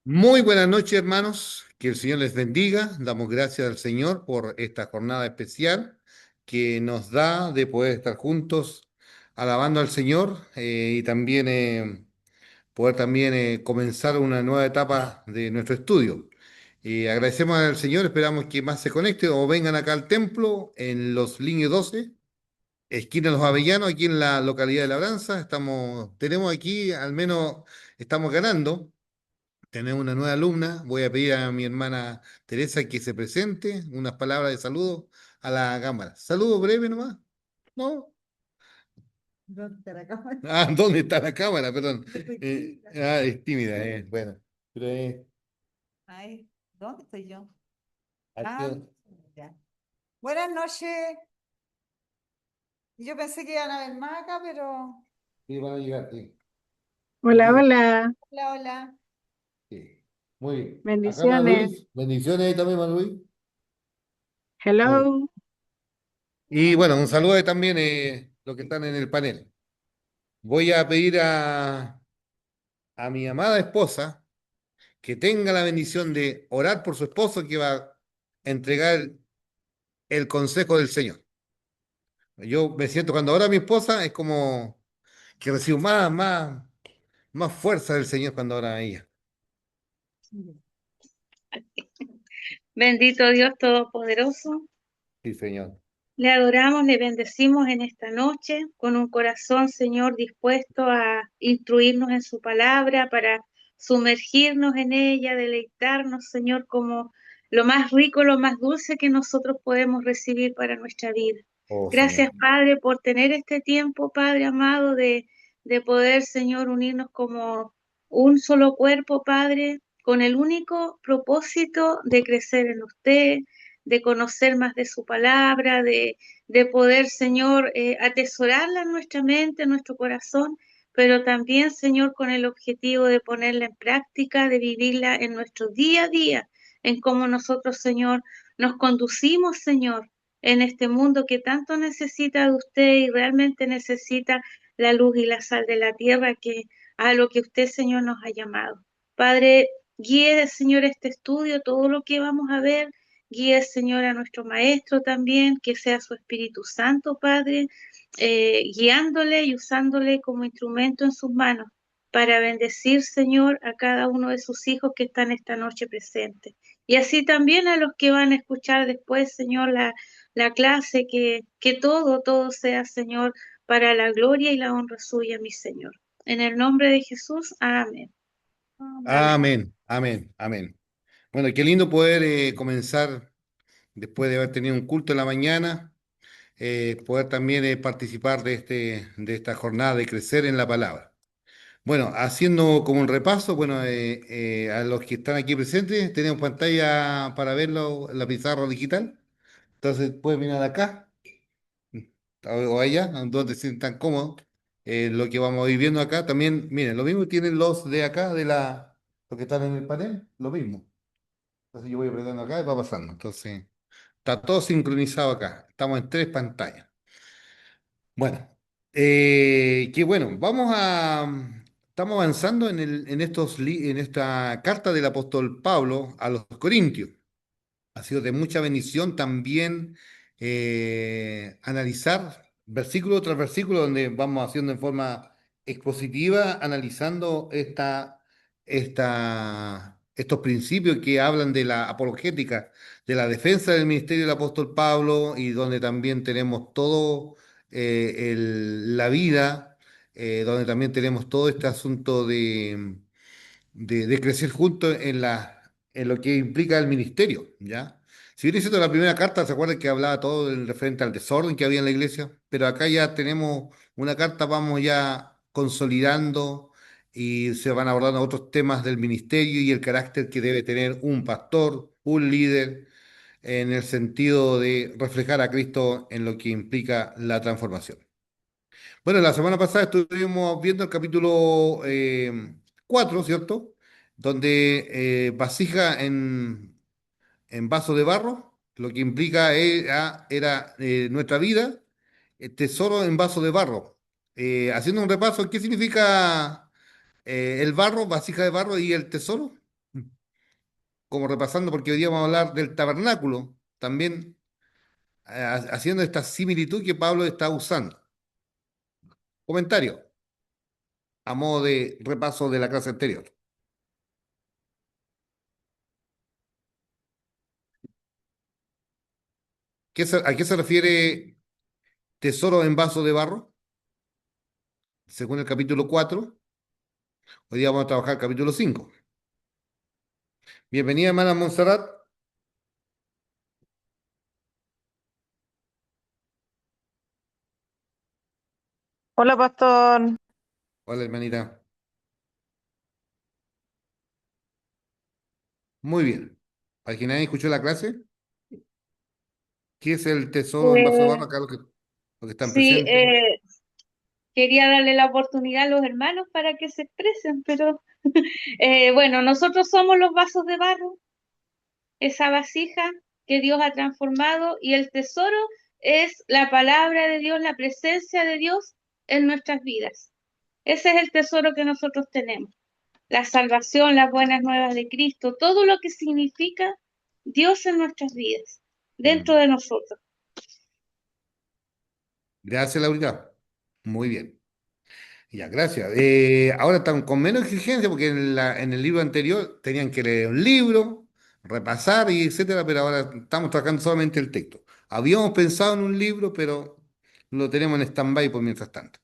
Muy buenas noches, hermanos. Que el Señor les bendiga. Damos gracias al Señor por esta jornada especial que nos da de poder estar juntos alabando al Señor y también poder también comenzar una nueva etapa de nuestro estudio. Agradecemos al Señor, esperamos que más se conecten o vengan acá al templo en los Linios 12, esquina Los Avellanos, aquí en la localidad de Labranza. Tenemos aquí, al menos estamos ganando. Tenemos una nueva alumna. Voy a pedir a mi hermana Teresa que se presente, unas palabras de saludo a la cámara. Saludo breve nomás. ¿No? ¿Dónde está la cámara? Ah, ¿dónde está la cámara? Perdón. Estoy tímida. Es tímida, bueno. Pero Ay, ¿dónde estoy yo? aquí, Ah, ya. Buenas noches. Yo pensé que iban a ver más acá, pero. sí, van a llegar, sí. Hola, Aquí, hola, Hola, hola. sí. Muy bien. Acá, Manuel bendiciones. Luis. Bendiciones ahí también, Manuel Luis. Muy bien. Hello. Y bueno, un saludo ahí también los que están en el panel. Voy a pedir a mi amada esposa que tenga la bendición de orar por su esposo que va a entregar el consejo del Señor. Yo me siento cuando ora a mi esposa, es como que recibo más fuerza del Señor cuando ora a ella. Bendito Dios Todopoderoso, Sí, Señor. le adoramos, le bendecimos en esta noche con un corazón, Señor, dispuesto a instruirnos en su palabra, para sumergirnos en ella, deleitarnos, Señor, como lo más rico, lo más dulce que nosotros podemos recibir para nuestra vida. Oh, Señor. Gracias, Padre, por tener este tiempo, Padre amado, de poder, Señor, unirnos como un solo cuerpo, Padre, con el único propósito de crecer en usted, de conocer más de su palabra, de poder, Señor, atesorarla en nuestra mente, en nuestro corazón, pero también, Señor, con el objetivo de ponerla en práctica, de vivirla en nuestro día a día, en cómo nosotros, Señor, nos conducimos, Señor, en este mundo que tanto necesita de usted y realmente necesita la luz y la sal de la tierra, que a lo que usted, Señor, nos ha llamado. Padre, guíe, Señor, este estudio, todo lo que vamos a ver. Guíe, Señor, a nuestro maestro también, que sea su Espíritu Santo, Padre, guiándole y usándole como instrumento en sus manos para bendecir, Señor, a cada uno de sus hijos que están esta noche presentes. Y así también a los que van a escuchar después, Señor, la clase, que todo sea, Señor, para la gloria y la honra suya, mi Señor. En el nombre de Jesús, amén. Amén. Amén, amén, amén. Bueno, qué lindo poder comenzar después de haber tenido un culto en la mañana, poder también participar de esta jornada de crecer en la palabra. Bueno, haciendo como un repaso, bueno, a los que están aquí presentes, tenemos pantalla para verlo en la pizarra digital. Entonces pueden mirar acá o allá, donde se sientan cómodos. Lo que vamos a ir viendo acá también, miren, lo mismo tienen los de acá, los que están en el panel, lo mismo. Entonces yo voy apretando acá y va pasando. Entonces, está todo sincronizado acá. Estamos en tres pantallas. Bueno, qué bueno. Estamos avanzando en esta carta del apóstol Pablo a los Corintios. Ha sido de mucha bendición también analizar versículo tras versículo, donde vamos haciendo en forma expositiva, analizando estos principios que hablan de la apologética, de la defensa del ministerio del apóstol Pablo, y donde también tenemos todo la vida, donde también tenemos todo este asunto de crecer juntos en lo que implica el ministerio, ¿ya? Si bien es cierto, la primera carta, ¿se acuerdan que hablaba todo en referente al desorden que había en la iglesia? Pero acá ya tenemos una carta, vamos ya consolidando y se van abordando otros temas del ministerio y el carácter que debe tener un pastor, un líder, en el sentido de reflejar a Cristo en lo que implica la transformación. Bueno, la semana pasada estuvimos viendo el capítulo 4, ¿cierto? Donde vasija en vaso de barro, lo que implica era nuestra vida, tesoro en vaso de barro. Haciendo un repaso, ¿qué significa el barro, vasija de barro y el tesoro? como repasando, porque hoy día vamos a hablar del tabernáculo, también haciendo esta similitud que Pablo está usando. Comentario, a modo de repaso de la clase anterior. ¿A qué se refiere tesoro en vaso de barro? Según el capítulo 4, hoy día vamos a trabajar el capítulo 5. Bienvenida, hermana Montserrat. Hola, pastor. Hola, hermanita. Muy bien. ¿Para quien nadie escuchó la clase? ¿Qué es el tesoro en vaso de barro? Eh, Acá lo que están sí, presentes. quería darle la oportunidad a los hermanos para que se expresen, pero bueno, nosotros somos los vasos de barro, esa vasija que Dios ha transformado y el tesoro es la palabra de Dios, la presencia de Dios en nuestras vidas. Ese es el tesoro que nosotros tenemos. La salvación, las buenas nuevas de Cristo, todo lo que significa Dios en nuestras vidas, dentro Mm. de nosotros. Gracias, Laurita. Muy bien. Ya, gracias. Ahora están con menos exigencia porque en el libro anterior tenían que leer un libro, repasar y etcétera, pero ahora estamos trabajando solamente el texto. Habíamos pensado en un libro, pero lo tenemos en stand-by por mientras tanto.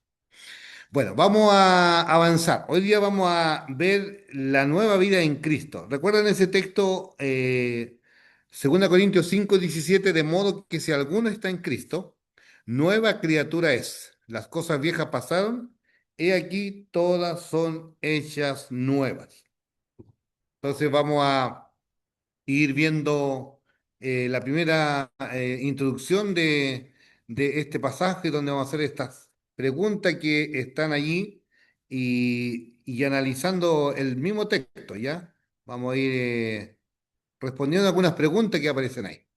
Bueno, vamos a avanzar. Hoy día vamos a ver la nueva vida en Cristo. ¿Recuerdan ese texto, 2 Corintios 5:17, de modo que si alguno está en Cristo, nueva criatura es. Las cosas viejas pasaron, he aquí todas son hechas nuevas. Entonces vamos a ir viendo la primera introducción de este pasaje donde vamos a hacer estas preguntas que están allí y analizando el mismo texto, ¿ya? Vamos a ir respondiendo algunas preguntas que aparecen ahí.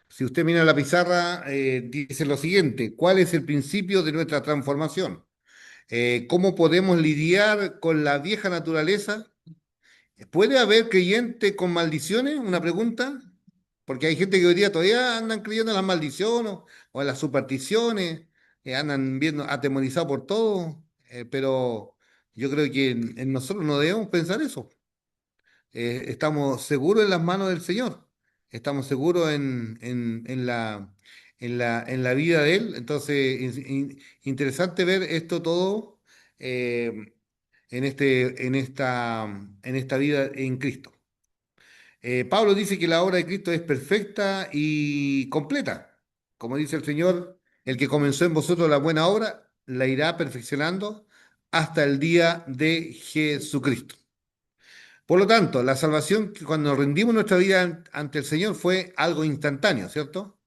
Si usted mira la pizarra, dice lo siguiente: ¿cuál es el principio de nuestra transformación? ¿Cómo podemos lidiar con la vieja naturaleza? ¿Puede haber creyente con maldiciones? Una pregunta. Porque hay gente que hoy día todavía andan creyendo en las maldiciones o en las supersticiones, andan viendo atemorizados por todo, pero yo creo que en nosotros no debemos pensar eso. Estamos seguros en las manos del Señor, estamos seguros en la vida de Él. Entonces, interesante ver esto todo en esta vida en Cristo. Pablo dice que la obra de Cristo es perfecta y completa. Como dice el Señor, el que comenzó en vosotros la buena obra, la irá perfeccionando hasta el día de Jesucristo. Por lo tanto, la salvación, cuando rendimos nuestra vida ante el Señor, fue algo instantáneo, ¿cierto?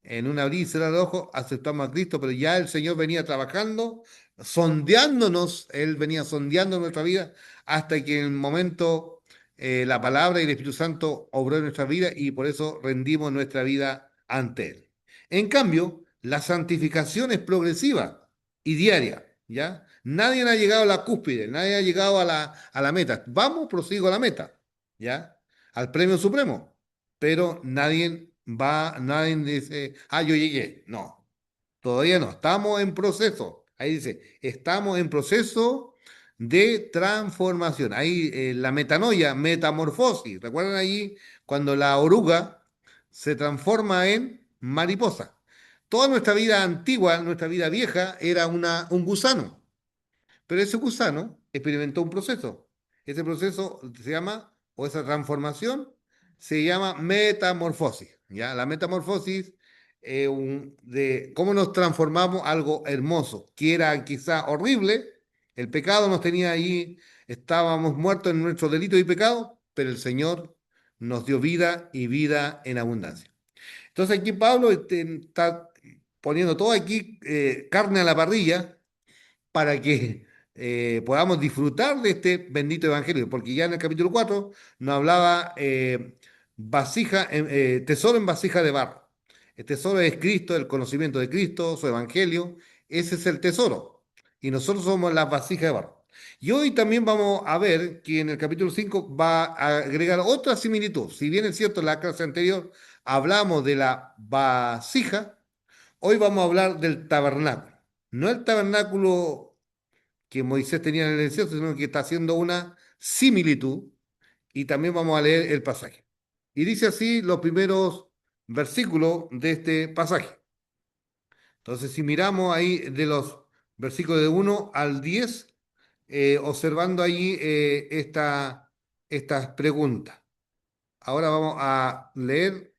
En un abrir y cerrar de ojos aceptamos a Cristo, pero ya el Señor venía trabajando, sondeándonos, Él venía sondeando nuestra vida hasta que en el momento la palabra y el Espíritu Santo obró en nuestra vida y por eso rendimos nuestra vida ante Él. En cambio, la santificación es progresiva y diaria, ¿ya? Nadie ha llegado a la cúspide, nadie ha llegado a la meta. Vamos, prosigo a la meta, ¿ya? Al premio supremo, pero nadie dice, ah, yo llegué. No, todavía no, estamos en proceso. Ahí dice, estamos en proceso de transformación. Ahí la metanoia, metamorfosis. ¿Recuerdan ahí cuando la oruga se transforma en mariposa? Toda nuestra vida antigua, nuestra vida vieja, era un gusano. Pero ese gusano experimentó un proceso. Ese proceso se llama, o esa transformación, se llama metamorfosis. ¿Ya? La metamorfosis de cómo nos transformamos algo hermoso, que era quizá horrible. El pecado nos tenía ahí, estábamos muertos en nuestro delito y pecado, pero el Señor nos dio vida y vida en abundancia. Entonces aquí Pablo está poniendo todo aquí, carne a la parrilla para que podamos disfrutar de este bendito evangelio, porque ya en el capítulo 4 nos hablaba tesoro en vasija de barro. El tesoro es Cristo, el conocimiento de Cristo, su evangelio, ese es el tesoro. Y nosotros somos las vasijas de barro. Y hoy también vamos a ver que en el capítulo 5 va a agregar otra similitud. Si bien es cierto, en la clase anterior hablamos de la vasija, hoy vamos a hablar del tabernáculo. No el tabernáculo que Moisés tenía en el desierto, sino que está haciendo una similitud. Y también vamos a leer el pasaje. Y dice así los primeros versículos de este pasaje. Entonces, si miramos ahí de los versículos de 1 al 10, observando ahí estas preguntas. Ahora vamos a leer,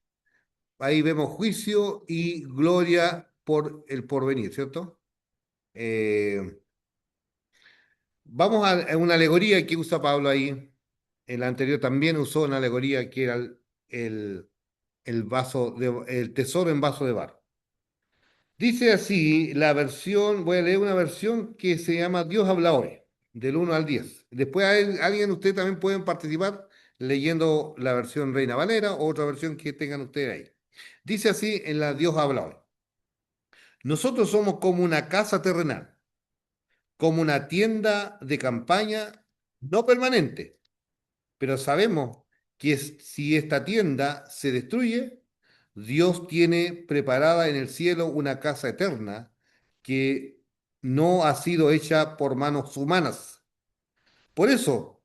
ahí vemos juicio y gloria por el porvenir, ¿cierto? Eh, Vamos a una alegoría que usa Pablo ahí. En la anterior también usó una alegoría que era el, el tesoro en vaso de barro. Dice así la versión, voy a leer una versión que se llama Dios habla hoy, del 1 al 10. Después alguien, ustedes también pueden participar leyendo la versión Reina Valera o otra versión que tengan ustedes ahí. Dice así en la Dios habla hoy. Nosotros somos como una casa terrenal, como una tienda de campaña no permanente, pero sabemos que si esta tienda se destruye, Dios tiene preparada en el cielo una casa eterna que no ha sido hecha por manos humanas. Por eso,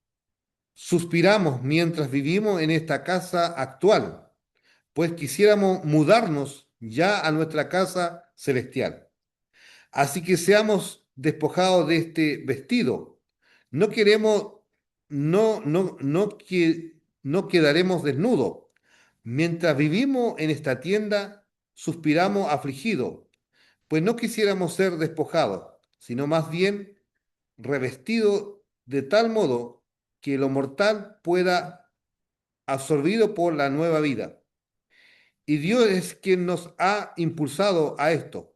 suspiramos mientras vivimos en esta casa actual, pues quisiéramos mudarnos ya a nuestra casa celestial. Así que seamos despojados de este vestido. No queremos, no quedaremos desnudos. Mientras vivimos en esta tienda, suspiramos afligidos, pues no quisiéramos ser despojados, sino más bien revestidos de tal modo que lo mortal pueda absorbido por la nueva vida. Y Dios es quien nos ha impulsado a esto,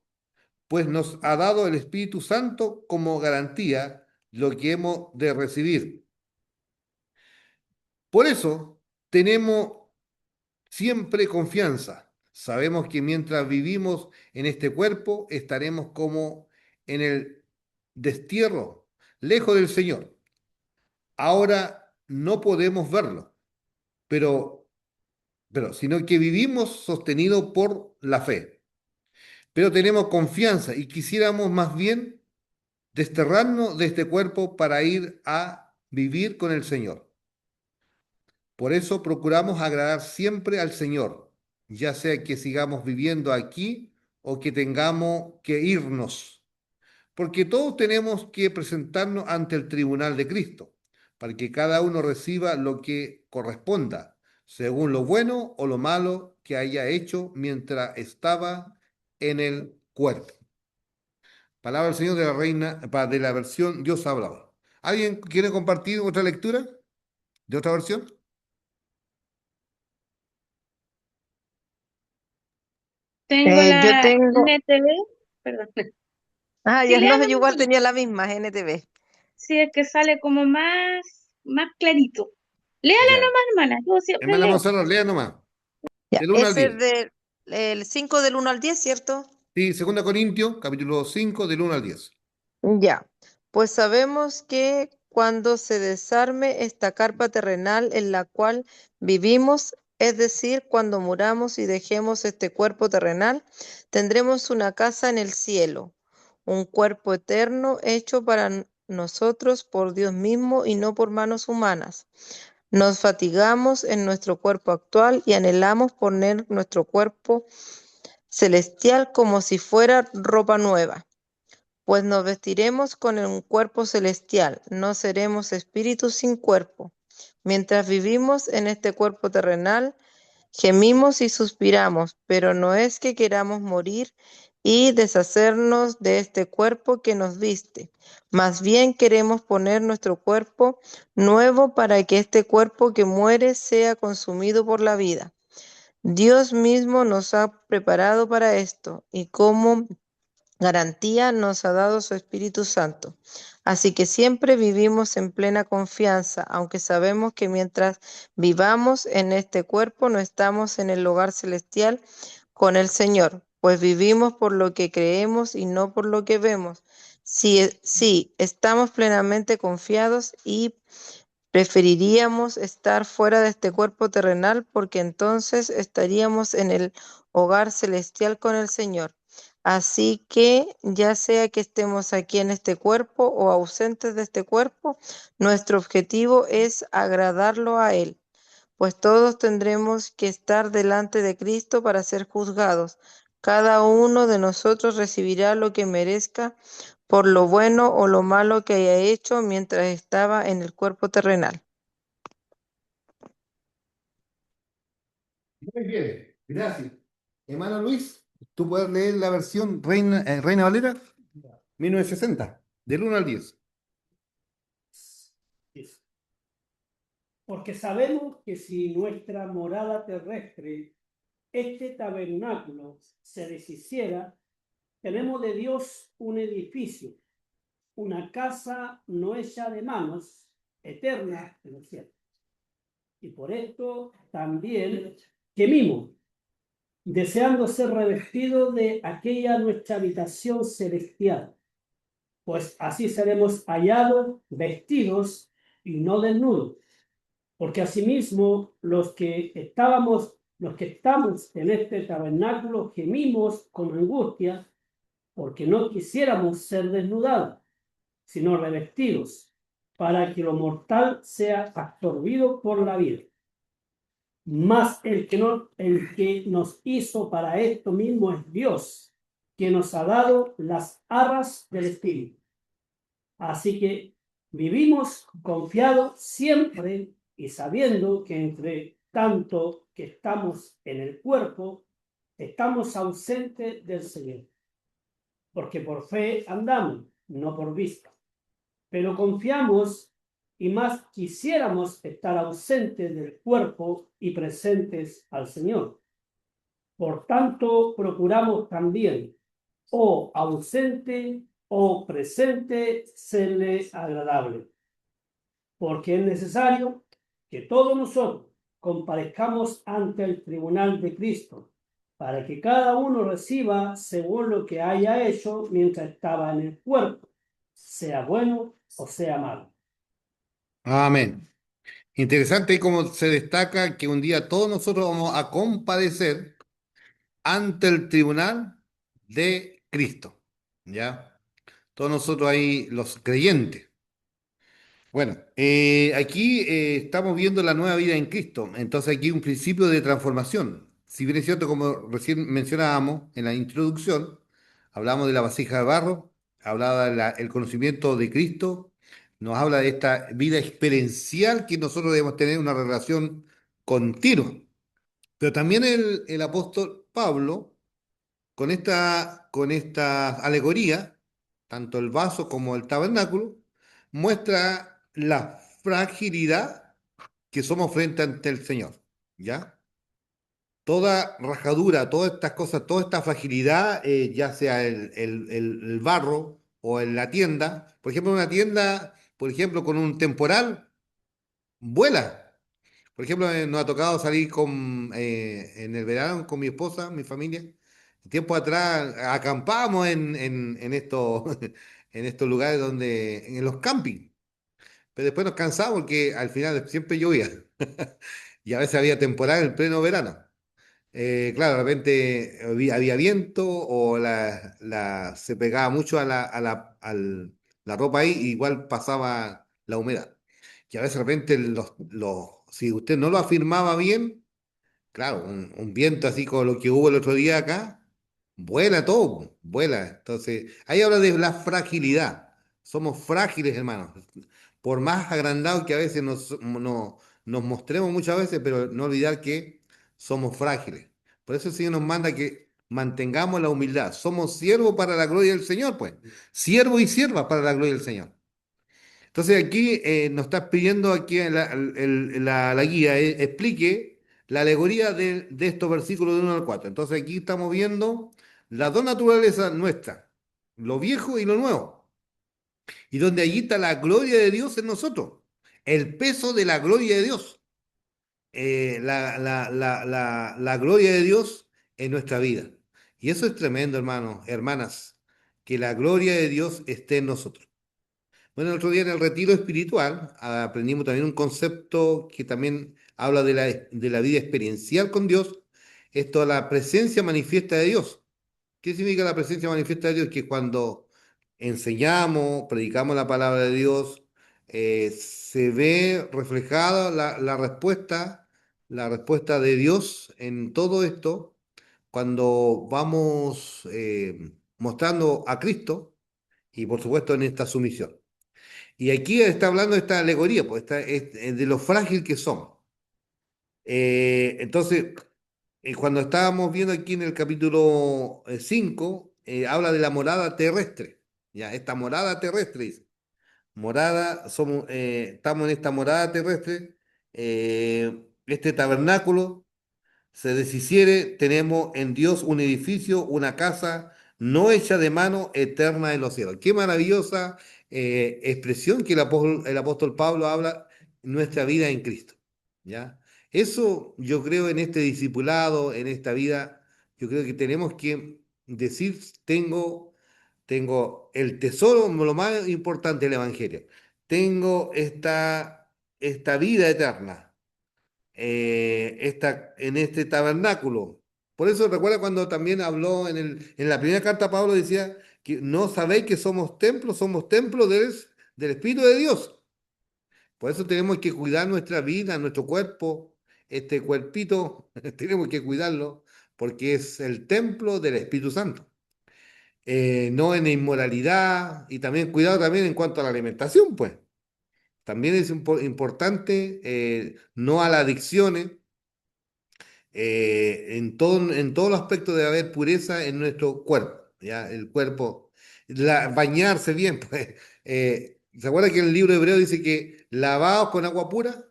pues nos ha dado el Espíritu Santo como garantía lo que hemos de recibir. Por eso tenemos siempre confianza. Sabemos que mientras vivimos en este cuerpo, estaremos como en el destierro, lejos del Señor. Ahora no podemos verlo, pero, sino que vivimos sostenidos por la fe. Pero tenemos confianza y quisiéramos más bien desterrarnos de este cuerpo para ir a vivir con el Señor. Por eso procuramos agradar siempre al Señor, ya sea que sigamos viviendo aquí o que tengamos que irnos, porque todos tenemos que presentarnos ante el tribunal de Cristo, para que cada uno reciba lo que corresponda, según lo bueno o lo malo que haya hecho mientras estaba en el cuerpo. Palabra del Señor de la Reina, de la versión Dios habla hoy. ¿Alguien quiere compartir otra lectura de otra versión? Tengo Yo la tengo, NTV, perdón. Sí, ya no, léame yo igual nomás. tenía la misma NTV. Sí, es que sale como más clarito. Léala Ya. nomás, hermana. Yo siempre Hermana leo. Monserrat, lea nomás. Ya, Del 1 al ese es 10. el 5 del 1 al 10, ¿cierto? Sí, 2 Corintios, capítulo 5, del 1 al 10. Ya, pues sabemos que cuando se desarme esta carpa terrenal en la cual vivimos, es decir, cuando muramos y dejemos este cuerpo terrenal, tendremos una casa en el cielo, un cuerpo eterno hecho para nosotros por Dios mismo y no por manos humanas. Nos fatigamos en nuestro cuerpo actual y anhelamos poner nuestro cuerpo celestial como si fuera ropa nueva, pues nos vestiremos con un cuerpo celestial, no seremos espíritus sin cuerpo. Mientras vivimos en este cuerpo terrenal, gemimos y suspiramos, pero no es que queramos morir y deshacernos de este cuerpo que nos viste. Más bien queremos poner nuestro cuerpo nuevo para que este cuerpo que muere sea consumido por la vida. Dios mismo nos ha preparado para esto y como garantía nos ha dado su Espíritu Santo. Así que siempre vivimos en plena confianza, aunque sabemos que mientras vivamos en este cuerpo no estamos en el hogar celestial con el Señor, pues vivimos por lo que creemos y no por lo que vemos. Sí, estamos plenamente confiados y preferiríamos estar fuera de este cuerpo terrenal porque entonces estaríamos en el hogar celestial con el Señor. Así que ya sea que estemos aquí en este cuerpo o ausentes de este cuerpo, nuestro objetivo es agradarlo a Él, pues todos tendremos que estar delante de Cristo para ser juzgados. Cada uno de nosotros recibirá lo que merezca por lo bueno o lo malo que haya hecho mientras estaba en el cuerpo terrenal. Muy bien, gracias. Hermano Luis, ¿tú puedes leer la versión Reina Valera 1960, del 1 al 10? Dice, porque sabemos que si nuestra morada terrestre, este tabernáculo, se deshiciera, tenemos de Dios un edificio, una casa no hecha de manos, eterna en el cielo. Y por esto también gemimos, deseando ser revestidos de aquella nuestra habitación celestial, pues así seremos hallados vestidos y no desnudos. Porque asimismo los que estamos en este tabernáculo gemimos con angustia, porque no quisiéramos ser desnudados, sino revestidos, para que lo mortal sea absorbido por la vida. Mas el que nos hizo para esto mismo es Dios, que nos ha dado las arras del Espíritu. Así que vivimos confiados siempre y sabiendo que entre tanto que estamos en el cuerpo, estamos ausentes del Señor. Porque por fe andamos, no por vista. Pero confiamos y más quisiéramos estar ausentes del cuerpo y presentes al Señor. Por tanto, procuramos también, o ausente o presente, serle agradable. Porque es necesario que todos nosotros comparezcamos ante el tribunal de Cristo, para que cada uno reciba según lo que haya hecho mientras estaba en el cuerpo, sea bueno o sea malo. Amén. Interesante cómo se destaca que un día todos nosotros vamos a comparecer ante el tribunal de Cristo, ¿ya? Todos nosotros ahí, los creyentes. Bueno, aquí estamos viendo la nueva vida en Cristo, entonces aquí hay un principio de transformación. Si bien es cierto, como recién mencionábamos en la introducción, hablamos de la vasija de barro, hablaba del conocimiento de Cristo, nos habla de esta vida experiencial que nosotros debemos tener una relación continua. Pero también el apóstol Pablo con esta alegoría, tanto el vaso como el tabernáculo, muestra la fragilidad que somos frente ante el Señor, ¿ya? Toda rajadura, todas estas cosas, toda esta fragilidad, ya sea el barro o en la tienda, por ejemplo, una tienda, por ejemplo, con un temporal, vuela. Por ejemplo, nos ha tocado salir en el verano con mi esposa, mi familia. Tiempo atrás acampábamos en estos, en estos lugares en los campings. Pero después nos cansamos porque al final siempre llovía. Y a veces había temporada en pleno verano. Claro, de repente había viento o se pegaba mucho la ropa ahí, y igual pasaba la humedad. Y a veces de repente si usted no lo afirmaba bien, claro, un viento así como lo que hubo el otro día acá, vuela todo, vuela. Entonces, ahí habla de la fragilidad. Somos frágiles, hermanos. Por más agrandados que a veces nos mostremos muchas veces, pero no olvidar que somos frágiles. Por eso el Señor nos manda que mantengamos la humildad. Somos siervos para la gloria del Señor, pues. Siervos y siervas para la gloria del Señor. Entonces aquí nos está pidiendo aquí la guía, explique la alegoría de estos versículos de 1 al 4. Entonces aquí estamos viendo las dos naturalezas nuestras, lo viejo y lo nuevo, y donde allí está la gloria de Dios en nosotros, el peso de la gloria de Dios, la gloria de Dios en nuestra vida. Y eso es tremendo, hermanos, hermanas, que la gloria de Dios esté en nosotros. Bueno, el otro día en el retiro espiritual aprendimos también un concepto que también habla de la vida experiencial con Dios, esto, la presencia manifiesta de Dios. ¿Qué significa la presencia manifiesta de Dios? Que cuando enseñamos, predicamos la palabra de Dios, se ve reflejada la respuesta de Dios en todo esto, cuando vamos mostrando a Cristo y por supuesto en esta sumisión. Y aquí está hablando de esta alegoría, pues, es de lo frágil que somos. Entonces, cuando estábamos viendo aquí en el capítulo 5, habla de la morada terrestre. Ya, esta morada terrestre, dice. Estamos en esta morada terrestre, este tabernáculo se deshiciere, tenemos en Dios un edificio, una casa no hecha de mano, eterna en los cielos. Qué maravillosa expresión que el apóstol Pablo habla en nuestra vida en Cristo. ¿Ya? Eso yo creo en este discipulado, en esta vida, yo creo que tenemos que decir, tengo el tesoro, lo más importante del Evangelio. Tengo esta vida eterna en este tabernáculo. Por eso recuerda cuando también habló en la primera carta Pablo decía que no sabéis que somos templos del Espíritu de Dios. Por eso tenemos que cuidar nuestra vida, nuestro cuerpo, este cuerpito, tenemos que cuidarlo porque es el templo del Espíritu Santo. No en inmoralidad y también cuidado también en cuanto a la alimentación, pues. También es importante no a las adicciones, en todos los aspectos debe haber pureza en nuestro cuerpo, ¿ya? El cuerpo, bañarse bien, pues. ¿Se acuerda que en el libro de Hebreo dice que lavados con agua pura?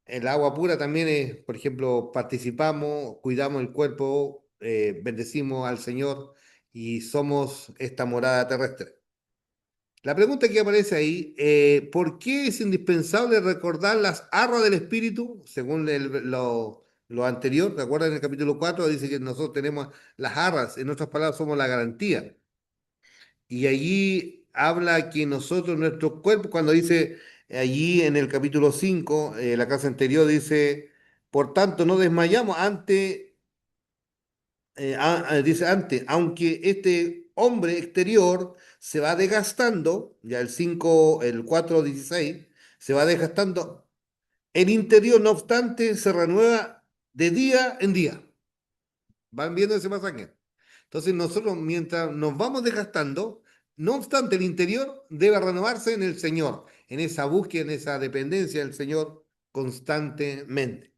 El agua pura también es, por ejemplo, participamos, cuidamos el cuerpo, bendecimos al Señor y somos esta morada terrestre. La pregunta que aparece ahí, ¿por qué es indispensable recordar las arras del Espíritu? Según lo anterior, ¿te acuerdas en el capítulo 4? Dice que nosotros tenemos las arras, en otras palabras, somos la garantía. Y allí habla que nosotros, nuestro cuerpo, cuando dice allí en el capítulo 5, la clase anterior dice, por tanto, no desmayamos dice antes, aunque este hombre exterior se va desgastando, ya el 4:16 se va desgastando, el interior, no obstante, se renueva de día en día. ¿Van viendo ese pasaje? Entonces nosotros, mientras nos vamos desgastando, no obstante, el interior debe renovarse en el Señor, en esa búsqueda, en esa dependencia del Señor constantemente.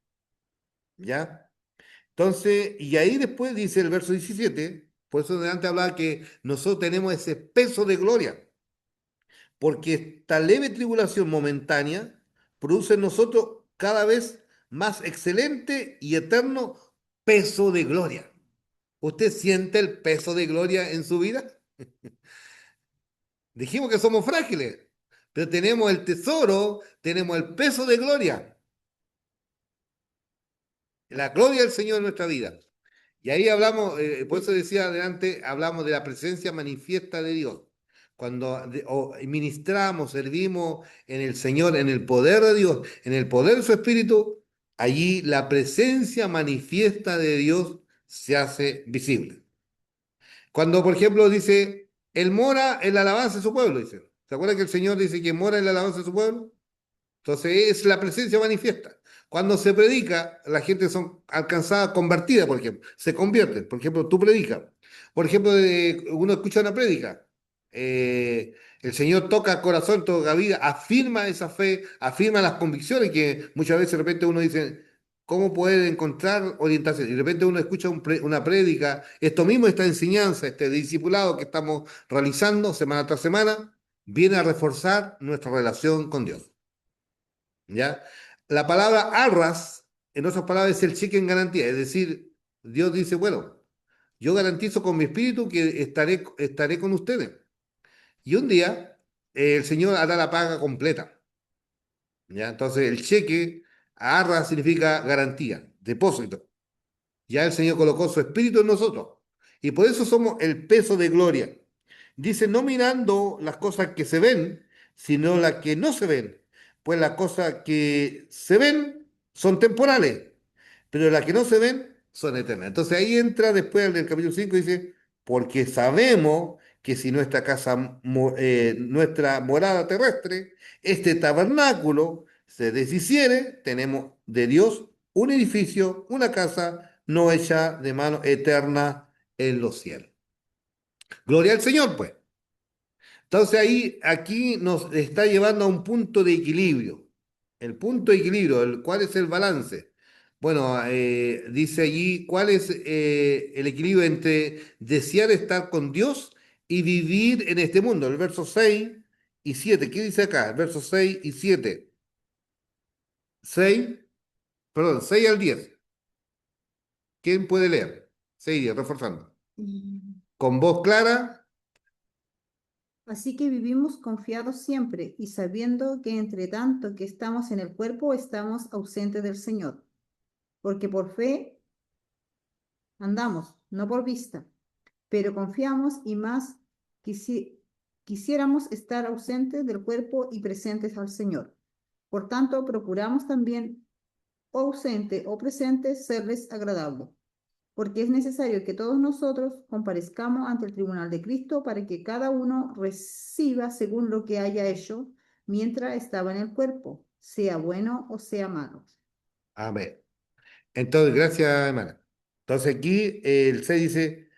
¿Ya? Entonces, y ahí después dice el verso 17, por eso delante hablaba que nosotros tenemos ese peso de gloria, porque esta leve tribulación momentánea produce en nosotros cada vez más excelente y eterno peso de gloria. ¿Usted siente el peso de gloria en su vida? Dijimos que somos frágiles, pero tenemos el tesoro, tenemos el peso de gloria, la gloria del Señor en nuestra vida. Y ahí hablamos, por eso decía adelante, hablamos de la presencia manifiesta de Dios. Cuando ministramos, servimos en el Señor, en el poder de Dios, en el poder de su Espíritu, allí la presencia manifiesta de Dios se hace visible. Cuando, por ejemplo, dice, Él mora en la alabanza de su pueblo, dice. ¿Se acuerdan que el Señor dice que mora en la alabanza de su pueblo? Entonces es la presencia manifiesta. Cuando se predica, la gente son alcanzada, convertida, por ejemplo, se convierten. Por ejemplo, tú predicas. Por ejemplo, uno escucha una prédica. El Señor toca el corazón, toca vida, afirma esa fe, afirma las convicciones que muchas veces de repente uno dice, ¿cómo puede encontrar orientación? Y de repente uno escucha una prédica, esto mismo, esta enseñanza, este discipulado que estamos realizando semana tras semana, viene a reforzar nuestra relación con Dios. ¿Ya? La palabra arras, en otras palabras, es el cheque en garantía. Es decir, Dios dice, bueno, yo garantizo con mi espíritu que estaré con ustedes. Y un día el Señor hará la paga completa. ¿Ya? Entonces el cheque, arras significa garantía, depósito. Ya el Señor colocó su espíritu en nosotros. Y por eso somos el peso de gloria. Dice, no mirando las cosas que se ven, sino las que no se ven. Pues las cosas que se ven son temporales, pero las que no se ven son eternas. Entonces ahí entra después el del capítulo 5 dice, porque sabemos que si nuestra casa, nuestra morada terrestre, este tabernáculo se deshiciere, tenemos de Dios un edificio, una casa no hecha de mano eterna en los cielos. Gloria al Señor, pues. Entonces ahí, aquí nos está llevando a un punto de equilibrio. El punto de equilibrio, ¿cuál es el balance? Bueno, dice allí, ¿cuál es el equilibrio entre desear estar con Dios y vivir en este mundo? El verso 6 y 7. ¿Qué dice acá? El verso 6 y 7. 6, perdón, 6 al 10. ¿Quién puede leer? 6 y 10, reforzando. Mm. Con voz clara. Así que vivimos confiados siempre y sabiendo que entre tanto que estamos en el cuerpo, estamos ausentes del Señor, porque por fe andamos, no por vista, pero confiamos y más quisiéramos estar ausentes del cuerpo y presentes al Señor. Por tanto, procuramos también, o ausente o presente, serles agradable, porque es necesario que todos nosotros comparezcamos ante el tribunal de Cristo para que cada uno reciba según lo que haya hecho mientras estaba en el cuerpo, sea bueno o sea malo. Amén. Entonces, gracias, hermana. Entonces aquí el 6 dice,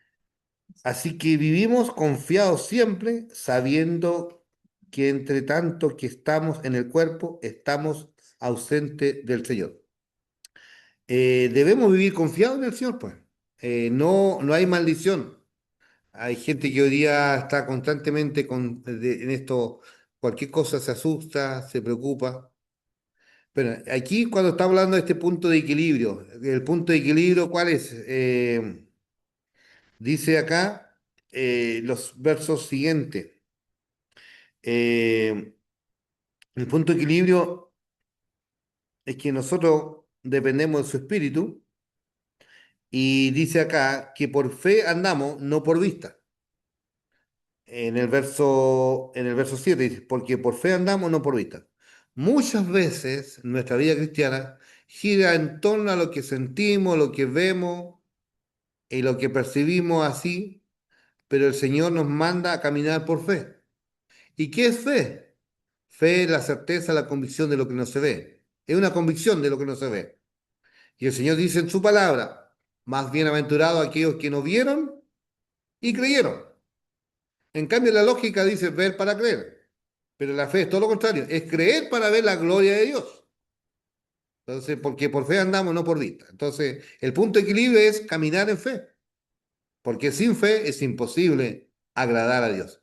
así que vivimos confiados siempre, sabiendo que entre tanto que estamos en el cuerpo, estamos ausentes del Señor. Debemos vivir confiados en el Señor, pues. No, no hay maldición. Hay gente que hoy día está constantemente en esto, cualquier cosa se asusta, se preocupa. Pero aquí cuando está hablando de este punto de equilibrio, el punto de equilibrio, ¿cuál es? Dice acá los versos siguientes. eh, el punto de equilibrio es que nosotros dependemos de su espíritu y dice acá que por fe andamos, no por vista. En el verso 7 dice, porque por fe andamos, no por vista. Muchas veces nuestra vida cristiana gira en torno a lo que sentimos, lo que vemos y lo que percibimos así, pero el Señor nos manda a caminar por fe. ¿Y qué es fe? Fe es la certeza, la convicción de lo que no se ve. Es una convicción de lo que no se ve. Y el Señor dice en su palabra, más bienaventurados aquellos que no vieron y creyeron. En cambio, la lógica dice ver para creer. Pero la fe es todo lo contrario, es creer para ver la gloria de Dios. Entonces, porque por fe andamos, no por vista. Entonces, el punto de equilibrio es caminar en fe, porque sin fe es imposible agradar a Dios.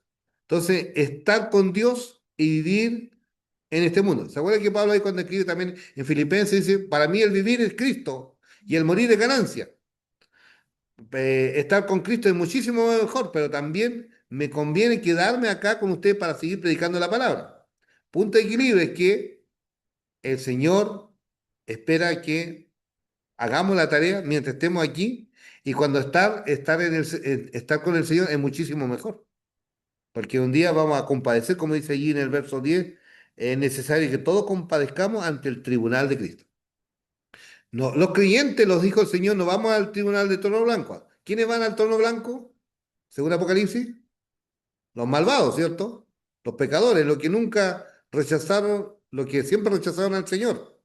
Entonces, estar con Dios y vivir en este mundo. ¿Se acuerdan que Pablo ahí cuando escribe también en Filipenses dice, para mí el vivir es Cristo y el morir es ganancia? Estar con Cristo es muchísimo mejor, pero también me conviene quedarme acá con usted para seguir predicando la palabra. Punto de equilibrio es que el Señor espera que hagamos la tarea mientras estemos aquí y cuando estar con el Señor es muchísimo mejor. Porque un día vamos a compadecer, como dice allí en el verso 10, es necesario que todos compadezcamos ante el tribunal de Cristo. No, los creyentes, los dijo el Señor, no vamos al tribunal de trono blanco. ¿Quiénes van al trono blanco? Según Apocalipsis, los malvados, ¿cierto? Los pecadores, los que nunca rechazaron, los que siempre rechazaron al Señor.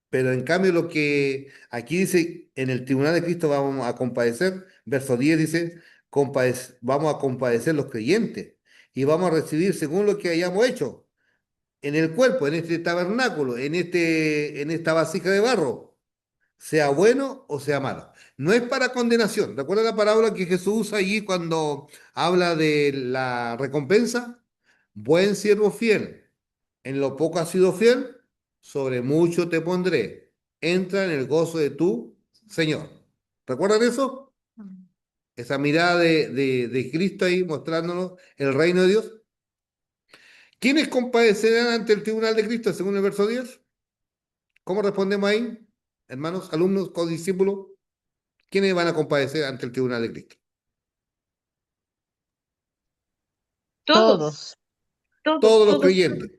Pero en cambio lo que aquí dice, en el tribunal de Cristo vamos a compadecer, verso 10 dice, vamos a compadecer los creyentes y vamos a recibir según lo que hayamos hecho en el cuerpo, en este tabernáculo, en esta vasija de barro, sea bueno o sea malo. No es para condenación. ¿Recuerda la parábola que Jesús usa allí cuando habla de la recompensa? Buen siervo fiel, en lo poco has sido fiel, sobre mucho te pondré. Entra en el gozo de tu Señor. ¿Recuerdan eso? Esa mirada de Cristo ahí mostrándonos el reino de Dios. ¿Quiénes compadecerán ante el tribunal de Cristo según el verso 10? ¿Cómo respondemos ahí? Hermanos, alumnos, codiscípulos, ¿quiénes van a compadecer ante el tribunal de Cristo? Todos, Todos. todos, Todos los todos, creyentes,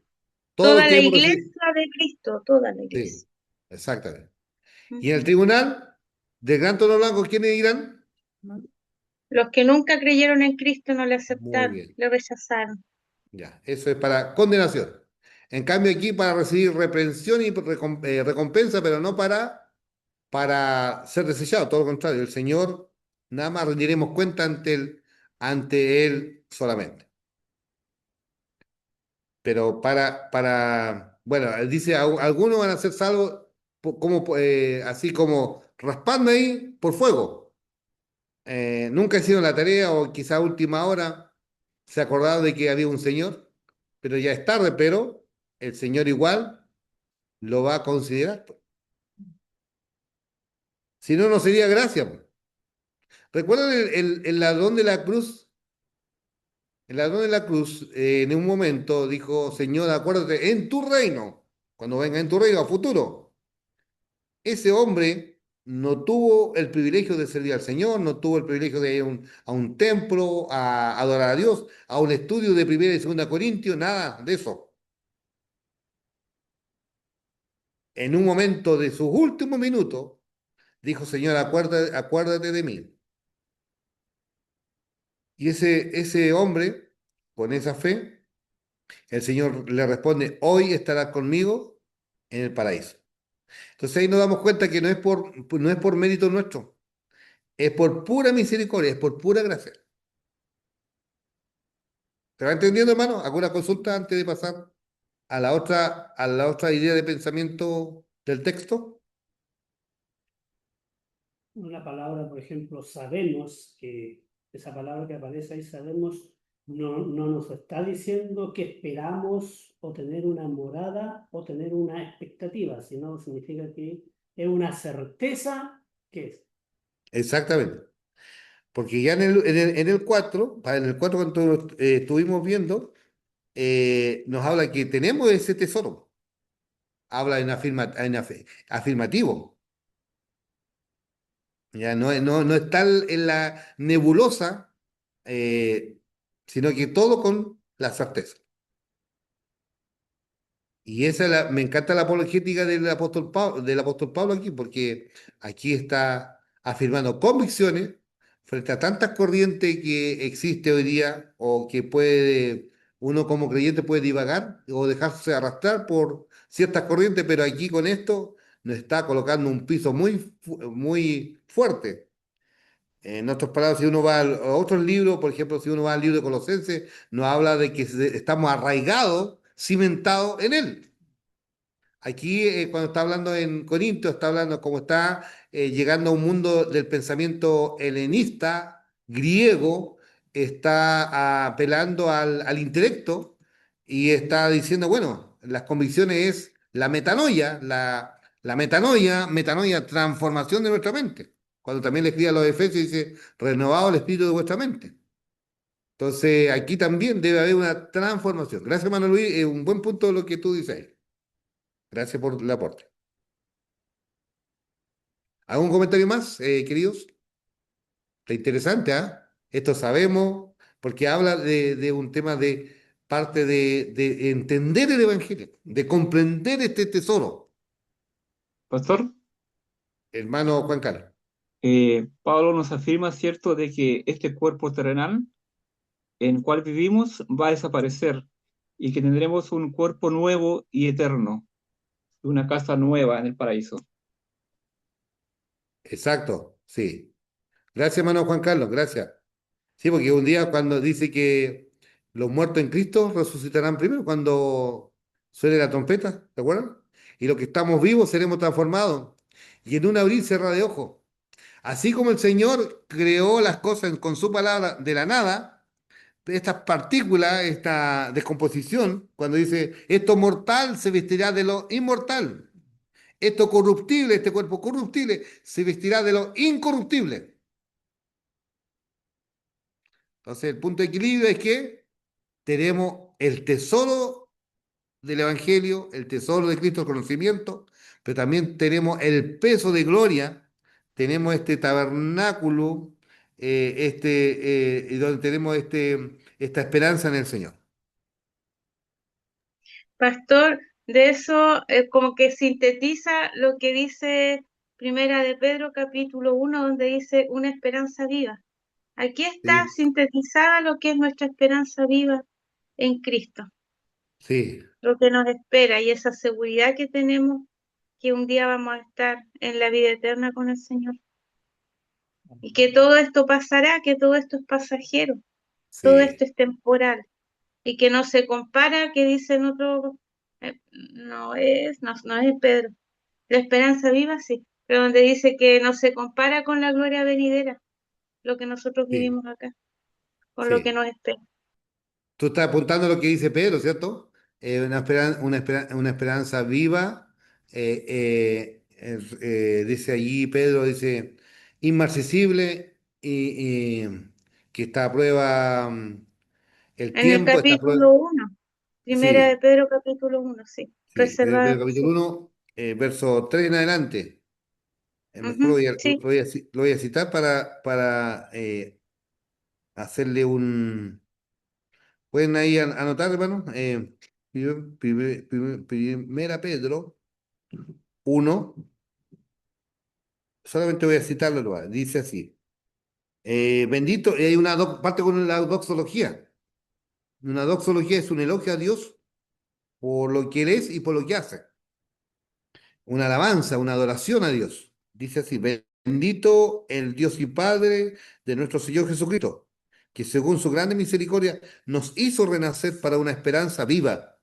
todos los toda que la hemos recibido. iglesia de Cristo, toda la Sí, iglesia. exactamente. Y en el Ujú. tribunal del gran trono blanco, ¿quiénes irán? Los que nunca creyeron en Cristo no le Muy aceptaron, bien, le rechazaron. ya. Eso es para condenación. En cambio, aquí para recibir reprensión y recompensa, pero no para ser desechado. Todo lo contrario, el Señor nada más rendiremos cuenta ante Él solamente. Pero bueno, él dice, algunos van a ser salvos así como raspando ahí por fuego. Nunca hicieron la tarea o quizá a última hora se acordaron de que había un Señor, pero ya es tarde, pero el Señor igual lo va a considerar, pues. Si no, no sería gracia, pues. ¿Recuerdan el ladrón de la cruz? El ladrón de la cruz en un momento dijo, Señor, acuérdate, en tu reino, cuando venga en tu reino a futuro. Ese hombre no tuvo el privilegio de servir al Señor, no tuvo el privilegio de ir a un templo, a adorar a Dios, a un estudio de primera y segunda Corintios, nada de eso. En un momento de sus últimos minutos, dijo, Señor, acuérdate de mí. Y ese hombre, con esa fe, el Señor le responde, hoy estarás conmigo en el paraíso. Entonces ahí nos damos cuenta que no es por mérito nuestro, es por pura misericordia, es por pura gracia. ¿Te va entendiendo, hermano? ¿Alguna consulta antes de pasar a la otra idea de pensamiento del texto? Una palabra, por ejemplo, sabemos, que esa palabra que aparece ahí, sabemos, no nos está diciendo que esperamos o tener una morada o tener una expectativa, sino significa que es una certeza que es. Exactamente. Porque ya en el 4, en el 4 cuando estuvimos viendo, nos habla que tenemos ese tesoro. Habla afirmativo. Ya no está en la nebulosa, eh, sino que todo con la certeza. Y me encanta la apologética del apóstol Pablo aquí, porque aquí está afirmando convicciones frente a tantas corrientes que existe hoy día o que uno como creyente puede divagar o dejarse arrastrar por ciertas corrientes, pero aquí con esto nos está colocando un piso muy fuerte. En otras palabras, si uno va a otros libros, por ejemplo, si uno va al libro de Colosenses, nos habla de que estamos arraigados, cimentados en él. Aquí, cuando está hablando en Corinto, está hablando como está llegando a un mundo del pensamiento helenista, griego, está apelando al intelecto y está diciendo, bueno, las convicciones es la metanoia, metanoia, transformación de nuestra mente. Cuando también le escribe a los Efesios, dice, renovado el espíritu de vuestra mente. Entonces, aquí también debe haber una transformación. Gracias, Manuel Luis, es un buen punto lo que tú dices ahí. Gracias por el aporte. ¿Algún comentario más, queridos? Está interesante, ¿ah? Esto sabemos, porque habla de un tema de parte de entender el Evangelio, de comprender este tesoro, Pastor, hermano Juan Carlos. Pablo nos afirma, ¿cierto?, de que este cuerpo terrenal en el cual vivimos va a desaparecer y que tendremos un cuerpo nuevo y eterno, una casa nueva en el paraíso. Exacto, sí. Gracias, hermano Juan Carlos, gracias. Sí, porque un día cuando dice que los muertos en Cristo resucitarán primero, cuando suene la trompeta, ¿te acuerdas? Y los que estamos vivos seremos transformados. Y en un abrir y cerrar de ojos. Así como el Señor creó las cosas con su palabra de la nada, estas partículas, esta descomposición, cuando dice, esto mortal se vestirá de lo inmortal, esto corruptible, este cuerpo corruptible, se vestirá de lo incorruptible. Entonces, el punto de equilibrio es que tenemos el tesoro del Evangelio, el tesoro de Cristo, el conocimiento, pero también tenemos el peso de gloria, tenemos este tabernáculo, donde tenemos esta esperanza en el Señor. Pastor, de eso como que sintetiza lo que dice Primera de Pedro capítulo 1, donde dice una esperanza viva. Aquí está Sí, sintetizada lo que es nuestra esperanza viva en Cristo, sí, lo que nos espera y esa seguridad que tenemos que un día vamos a estar en la vida eterna con el Señor. Y que todo esto pasará, que todo esto es pasajero, todo esto sí, es temporal y que no se compara, que dicen otros, no es Pedro. La esperanza viva, sí, pero donde dice que no se compara con la gloria venidera, lo que nosotros sí, vivimos acá, con lo que sí. nos espera. Tú estás apuntando a lo que dice Pedro, ¿cierto? Una esperanza viva. Dice allí, Pedro dice, inmarcesible y que está a prueba el En el tiempo, está a prueba. capítulo 1, Primera de Sí, Pedro capítulo 1, sí, sí. reservada, Pedro sí. capítulo 1, verso 3 en adelante. Mejor Ujú, sí, lo voy a citar para hacerle un... Pueden ahí anotar, hermano. Primera Pedro 1, solamente voy a citarlo, nomás, dice así. Bendito, y hay una parte con la doxología. Una doxología es un elogio a Dios por lo que Él es y por lo que hace. Una alabanza, una adoración a Dios. Dice así, bendito el Dios y Padre de nuestro Señor Jesucristo, que según su grande misericordia nos hizo renacer para una esperanza viva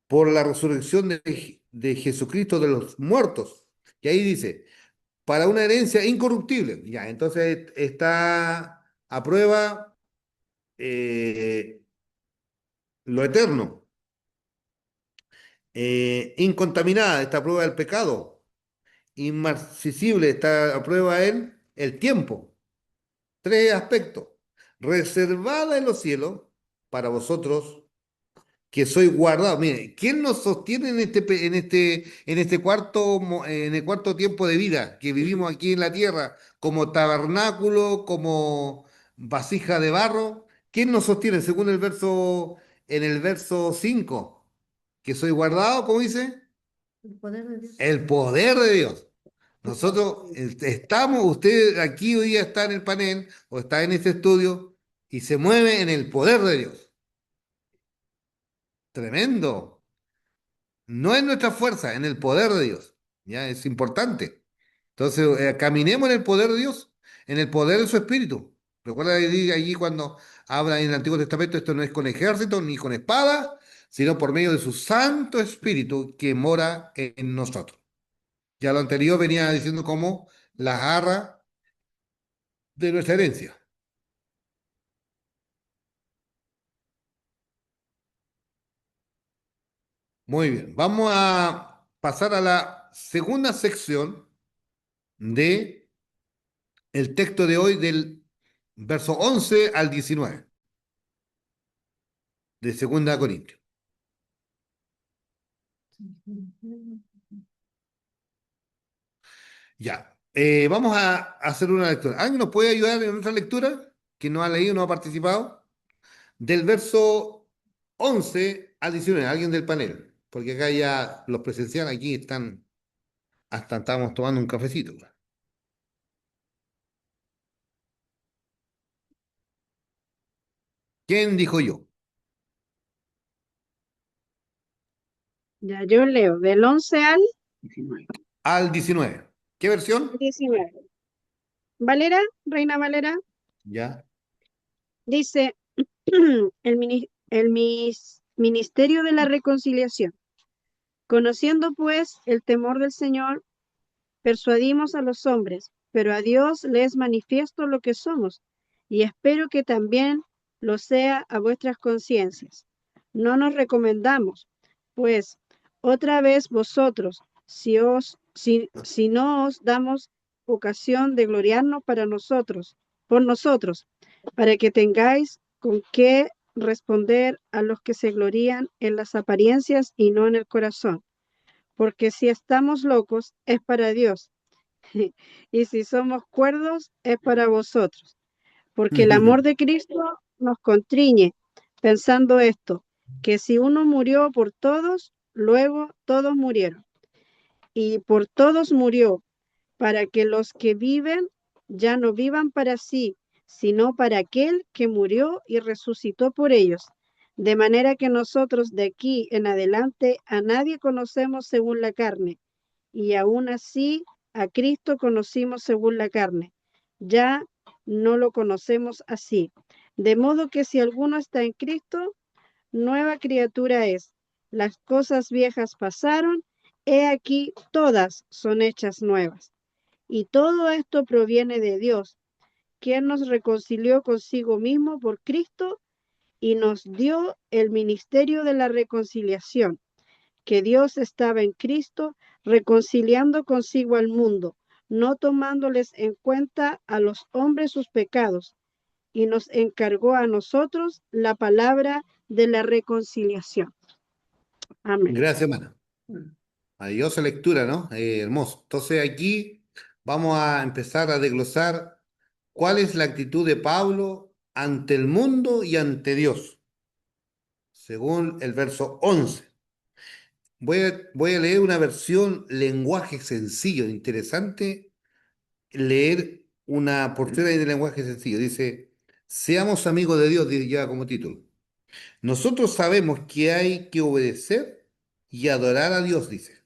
por la resurrección de Jesucristo de los muertos. Y ahí dice, para una herencia incorruptible. Ya, entonces está a prueba lo eterno, incontaminada, está a prueba el pecado, inmarcesible, está a prueba el tiempo. Tres aspectos. Reservada en los cielos para vosotros que soy guardado. Mire, ¿quién nos sostiene en este en el cuarto tiempo de vida que vivimos aquí en la tierra, como tabernáculo, como vasija de barro? ¿Quién nos sostiene según en el verso 5? Que soy guardado, ¿cómo dice? El poder de Dios. El poder de Dios. Nosotros estamos, usted aquí hoy día está en el panel o está en este estudio y se mueve en el poder de Dios. Tremendo. No en nuestra fuerza, en el poder de Dios. Ya es importante. Entonces, caminemos en el poder de Dios, en el poder de su Espíritu. Recuerda allí cuando habla en el Antiguo Testamento, esto no es con ejército ni con espada, sino por medio de su Santo Espíritu que mora en nosotros. Ya lo anterior venía diciendo como la garra de nuestra herencia. Muy bien, vamos a pasar a la segunda sección de el texto de hoy del verso 11 al 19 de Segunda Corintios. Ya, vamos a hacer una lectura. ¿Alguien nos puede ayudar en otra lectura? Que no ha leído, no ha participado. Del verso 11 al 19, alguien del panel. Porque acá ya los presenciales aquí están, hasta estamos tomando un cafecito. ¿Quién dijo yo? Ya yo leo del 11 al Al 19. ¿Qué versión? 19. Valera, Reina Valera, Ya. dice ministerio de la reconciliación. Conociendo pues el temor del Señor, persuadimos a los hombres, pero a Dios le es manifiesto lo que somos, y espero que también lo sea a vuestras conciencias. No nos recomendamos, pues, otra vez vosotros, si no os damos ocasión de gloriarnos por nosotros, para que tengáis con qué responder a los que se glorían en las apariencias y no en el corazón. Porque si estamos locos, es para Dios, y si somos cuerdos, es para vosotros. Porque el amor de Cristo nos constriñe, pensando esto, que si uno murió por todos, luego todos murieron. Y por todos murió, para que los que viven ya no vivan para sí, sino para aquel que murió y resucitó por ellos. De manera que nosotros de aquí en adelante a nadie conocemos según la carne, y aún así a Cristo conocimos según la carne. Ya no lo conocemos así. De modo que si alguno está en Cristo, nueva criatura es. Las cosas viejas pasaron, he aquí todas son hechas nuevas. Y todo esto proviene de Dios, quien nos reconcilió consigo mismo por Cristo y nos dio el ministerio de la reconciliación, que Dios estaba en Cristo reconciliando consigo al mundo, no tomándoles en cuenta a los hombres sus pecados, y nos encargó a nosotros la palabra de la reconciliación. Amén. Gracias, hermana. Maravillosa lectura, ¿no? Hermoso. Entonces aquí vamos a empezar a desglosar cuál es la actitud de Pablo ante el mundo y ante Dios, según el verso 11. Voy a leer una versión lenguaje sencillo, interesante leer una porción ahí de lenguaje sencillo. Dice, seamos amigos de Dios, lleva como título. Nosotros sabemos que hay que obedecer y adorar a Dios, dice.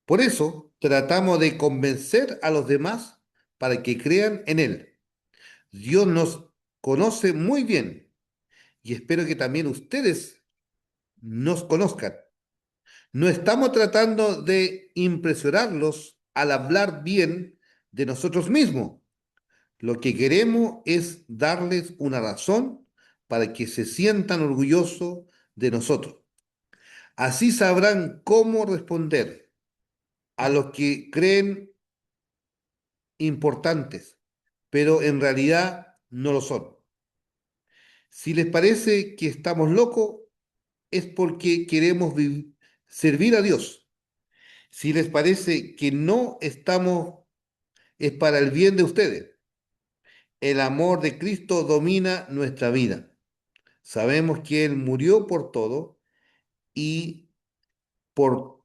Por eso tratamos de convencer a los demás para que crean en Él. Dios nos conoce muy bien y espero que también ustedes nos conozcan. No estamos tratando de impresionarlos al hablar bien de nosotros mismos. Lo que queremos es darles una razón para que se sientan orgullosos de nosotros. Así sabrán cómo responder a los que creen importantes, pero en realidad no lo son. Si les parece que estamos locos, es porque queremos servir a Dios. Si les parece que no estamos, es para el bien de ustedes. El amor de Cristo domina nuestra vida. Sabemos que Él murió por todo y por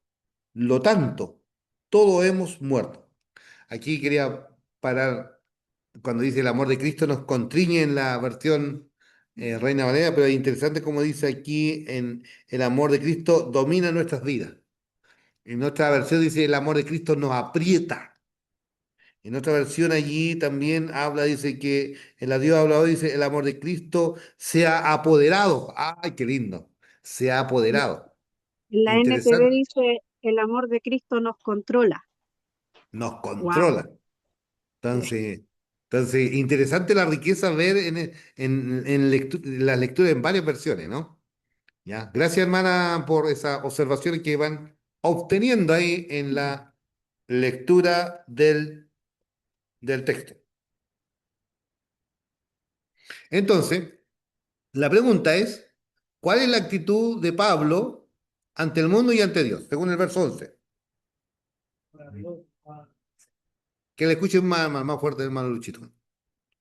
lo tanto, todos hemos muerto. Aquí quería parar cuando dice el amor de Cristo nos constriñe en la versión Reina Valera, pero es interesante como dice aquí en el amor de Cristo domina nuestras vidas. En otra versión dice el amor de Cristo nos aprieta. En otra versión allí también habla, dice que el Dios habla hoy, dice el amor de Cristo se ha apoderado. ¡Ay, qué lindo! Se ha apoderado. En la NTV Interesante. dice, el amor de Cristo nos controla. Nos Wow. controla. Entonces, interesante la riqueza ver en las lecturas en varias versiones, ¿no? Ya. Gracias, hermana, por esas observaciones que van obteniendo ahí en la lectura del texto. Entonces, la pregunta es, ¿cuál es la actitud de Pablo ante el mundo y ante Dios? Según el verso 11. Para Dios, Que le escuchen más fuerte, hermano Luchito.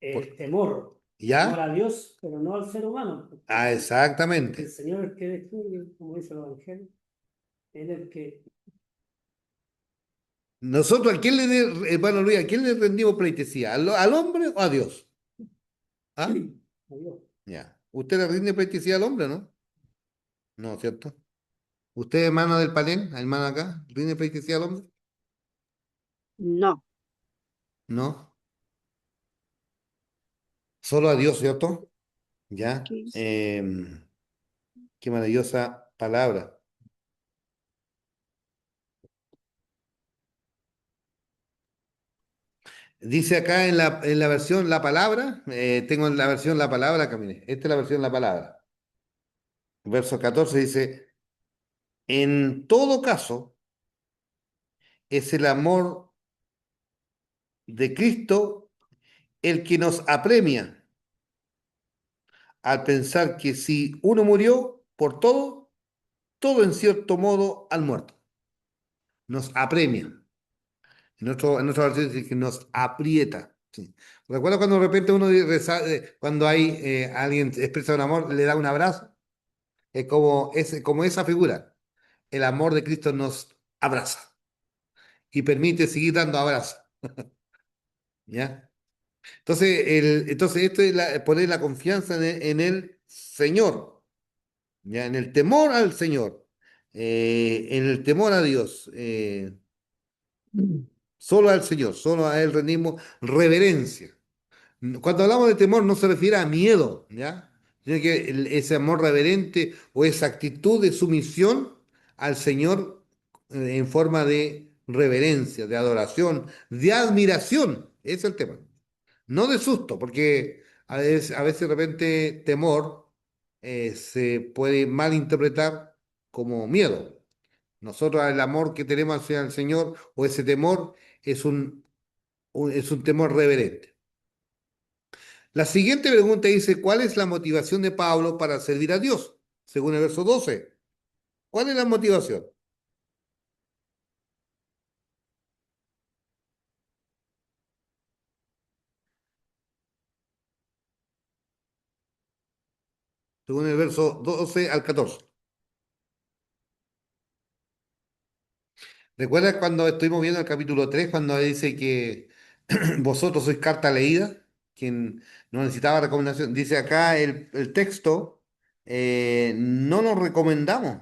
temor. Temor ¿Ya? a Dios, pero no al ser humano. Porque Ah, el exactamente. Señor es el que destruye, como dice el Evangelio. Él es el que. Nosotros, hermano Luis, ¿a quién le rendimos pleitesía? ¿Al hombre o a Dios? ¿Ah? A Dios. Ya. ¿Usted le rinde pleitesía al hombre, no? No, ¿cierto? ¿Usted, hermano del Palén, hermano acá, rinde pleitesía al hombre? No. No. Solo a Dios, ¿cierto? Ya. ¿Qué es? Qué maravillosa palabra. Dice acá en la versión La Palabra, tengo en la versión La Palabra, camine. Esta es la versión La Palabra. Verso 14 dice, en todo caso, es el amor de Cristo el que nos apremia al pensar que si uno murió por todo, todo en cierto modo al muerto. Nos apremia. En otra versión dice que nos aprieta. Sí. ¿Recuerda cuando de repente cuando hay alguien expresa un amor, le da un abrazo? Es como esa figura. El amor de Cristo nos abraza y permite seguir dando abrazos, ¿ya? Entonces esto es poner la confianza en el Señor, ¿ya? En el temor al Señor, en el temor a Dios, solo al Señor, solo a Él rendimos reverencia. Cuando hablamos de temor no se refiere a miedo, ¿ya? Sino que ese amor reverente o esa actitud de sumisión al Señor en forma de reverencia, de adoración, de admiración. Ese es el tema. No de susto, porque a veces de repente temor se puede malinterpretar como miedo. Nosotros el amor que tenemos hacia el Señor o ese temor es un temor reverente. La siguiente pregunta dice, ¿cuál es la motivación de Pablo para servir a Dios? Según el verso 12. ¿Cuál es la motivación? Según el verso 12 al 14. ¿Recuerdas cuando estuvimos viendo el capítulo 3 cuando dice que vosotros sois carta leída? Quien no necesitaba recomendación. Dice acá el texto, no nos recomendamos,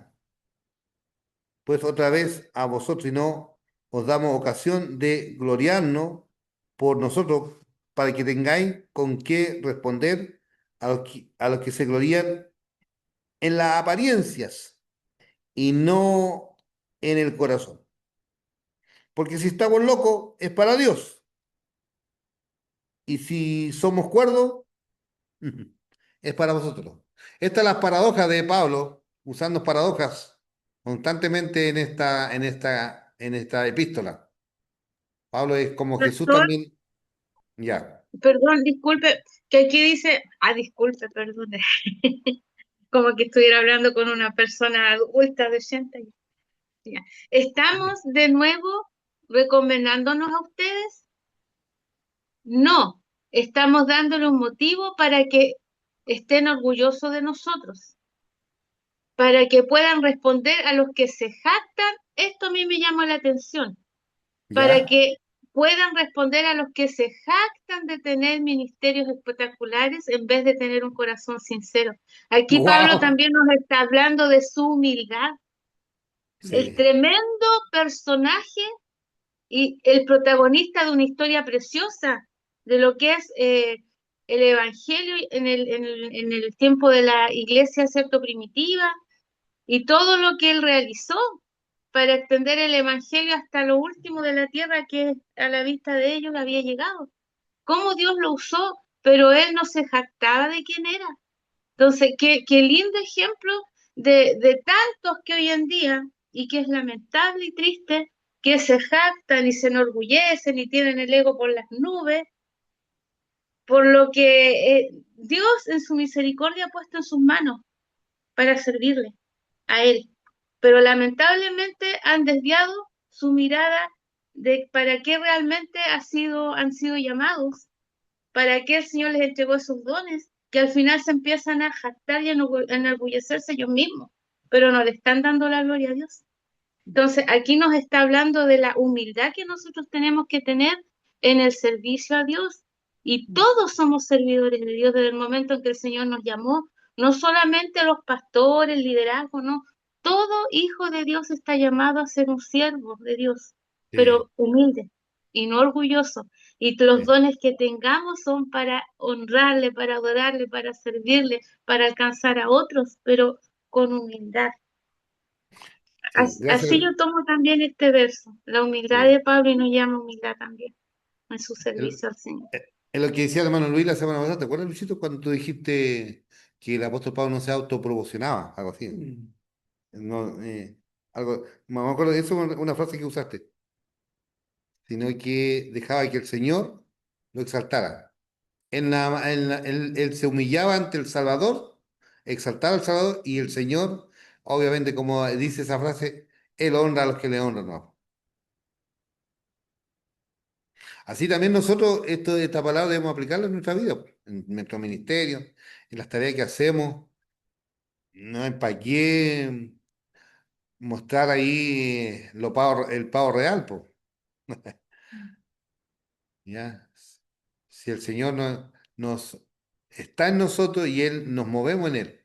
pues otra vez a vosotros, y no os damos ocasión de gloriarnos por nosotros, para que tengáis con qué responder a los que se glorían en las apariencias y no en el corazón. Porque si estamos locos, es para Dios. Y si somos cuerdos, es para vosotros. Estas son las paradojas de Pablo, usando paradojas constantemente en esta epístola. Pablo es como Jesús Pastor, también. Ya. perdón, disculpe, que aquí dice, disculpe, perdone, como que estuviera hablando con una persona adulta de 80 años. Ya. ¿Estamos de nuevo recomendándonos a ustedes? No, estamos dándole un motivo para que estén orgullosos de nosotros, para que puedan responder a los que se jactan. Esto a mí me llama la atención, para ¿Ya? que puedan responder a los que se jactan de tener ministerios espectaculares en vez de tener un corazón sincero. Aquí Pablo ¡Wow! también nos está hablando de su humildad, el Sí. tremendo personaje y el protagonista de una historia preciosa de lo que es el Evangelio en el tiempo de la iglesia, ¿cierto?, primitiva, y todo lo que él realizó para extender el Evangelio hasta lo último de la tierra que a la vista de ellos había llegado. Cómo Dios lo usó, pero él no se jactaba de quién era. Entonces, qué lindo ejemplo de tantos que hoy en día, y que es lamentable y triste, que se jactan y se enorgullecen y tienen el ego por las nubes, por lo que Dios en su misericordia ha puesto en sus manos para servirle a Él. Pero lamentablemente han desviado su mirada de para qué realmente han sido llamados, para qué el Señor les entregó esos dones, que al final se empiezan a jactar y a enorgullecerse ellos mismos, pero no le están dando la gloria a Dios. Entonces, aquí nos está hablando de la humildad que nosotros tenemos que tener en el servicio a Dios. Y todos somos servidores de Dios desde el momento en que el Señor nos llamó, no solamente los pastores, el liderazgo, no. Todo hijo de Dios está llamado a ser un siervo de Dios, Sí, pero humilde y no orgulloso. Y los sí, dones que tengamos son para honrarle, para adorarle, para servirle, para alcanzar a otros, pero con humildad. sí. Así Gracias. yo tomo también este verso, la humildad Sí. de Pablo, y nos llama humildad también en su El- servicio al Señor. En lo que decía el hermano Luis la semana pasada, ¿te acuerdas, Luisito, cuando tú dijiste que el apóstol Pablo no se autopromocionaba? Algo así. No, me acuerdo de eso, una frase que usaste, sino que dejaba que el Señor lo exaltara. Él se humillaba ante el Salvador, exaltaba al Salvador, y el Señor, obviamente, como dice esa frase, Él honra a los que le honran, ¿no? Así también nosotros esta palabra debemos aplicarla en nuestra vida, en nuestro ministerio, en las tareas que hacemos. No hay para qué mostrar ahí el pavo real, po, ¿ya? Si el Señor nos está en nosotros y Él nos movemos en Él.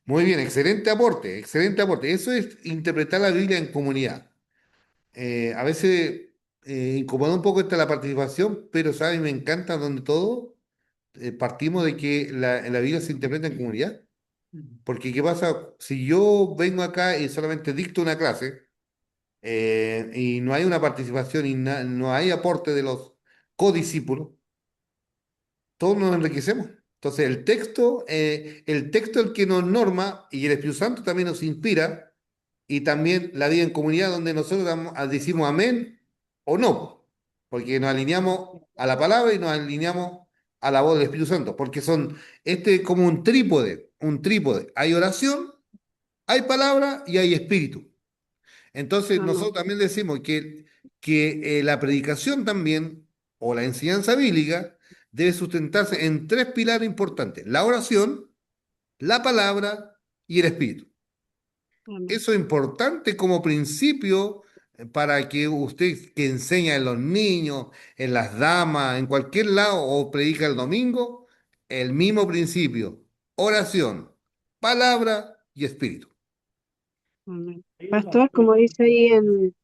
Muy bien, excelente aporte, excelente aporte. Eso es interpretar la Biblia en comunidad. A veces incomoda un poco esta la participación, pero ¿sabes? Me encanta donde todo partimos de que la Biblia se interpreta en comunidad. Porque ¿qué pasa? Si yo vengo acá y solamente dicto una clase y no hay una participación y no hay aporte de los codiscípulos, todos nos enriquecemos. Entonces el texto es el que nos norma y el Espíritu Santo también nos inspira y también la vida en comunidad donde nosotros decimos amén o no, porque nos alineamos a la palabra y nos alineamos a la voz del Espíritu Santo, porque este es como un trípode, un trípode. Hay oración, hay palabra y hay espíritu. Entonces Amén. nosotros también decimos que la predicación también, o la enseñanza bíblica, debe sustentarse en tres pilares importantes: la oración, la palabra y el espíritu. Amén. Eso es importante como principio para que usted que enseña en los niños, en las damas, en cualquier lado o predica el domingo, el mismo principio: oración, palabra y espíritu. Amén. Hay una Pastor, palabra como dice ahí en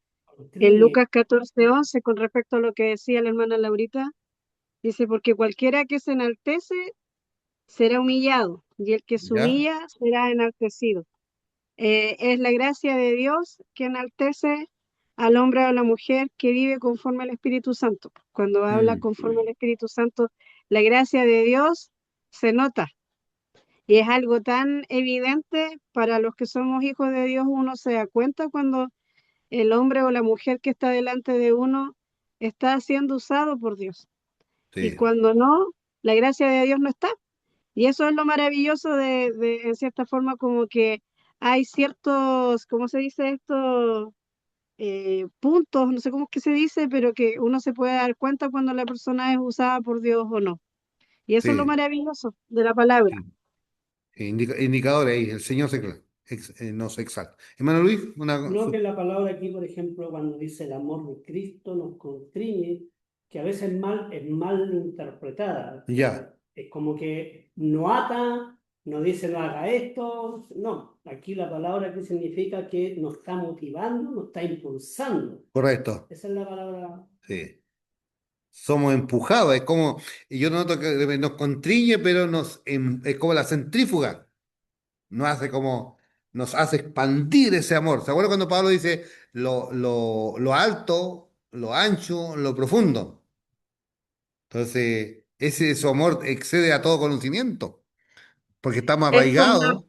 triñe, Lucas 14:11, con respecto a lo que decía la hermana Laurita, dice, porque cualquiera que se enaltece será humillado, y el que se ¿Ya? humilla será enaltecido. Es la gracia de Dios que enaltece al hombre o a la mujer que vive conforme al Espíritu Santo. Cuando habla Mm, conforme al Espíritu Santo, la gracia de Dios se nota. Y es algo tan evidente para los que somos hijos de Dios, uno se da cuenta cuando el hombre o la mujer que está delante de uno está siendo usado por Dios. Y sí, cuando no, la gracia de Dios no está. Y eso es lo maravilloso en cierta forma, como que hay ciertos, ¿cómo se dice esto? Puntos, no sé cómo es que se dice, pero que uno se puede dar cuenta cuando la persona es usada por Dios o no. Y eso es lo sí, maravilloso de la palabra. sí. Indicadores ahí, el Señor nos exalta. Hermano Luis, no que la palabra aquí, por ejemplo, cuando dice el amor de Cristo nos constriñe, que a veces es mal interpretada. ya, Es como que no ata, no dice no haga esto. No, aquí la palabra aquí significa que nos está motivando, nos está impulsando. correcto, Esa es la palabra. sí. Somos empujados, yo noto que nos constriñe, pero es como la centrífuga, nos hace como, nos hace expandir ese amor. ¿Se acuerdan cuando Pablo dice lo alto, lo ancho, lo profundo? Entonces, su amor excede a todo conocimiento, porque estamos Es como arraigados.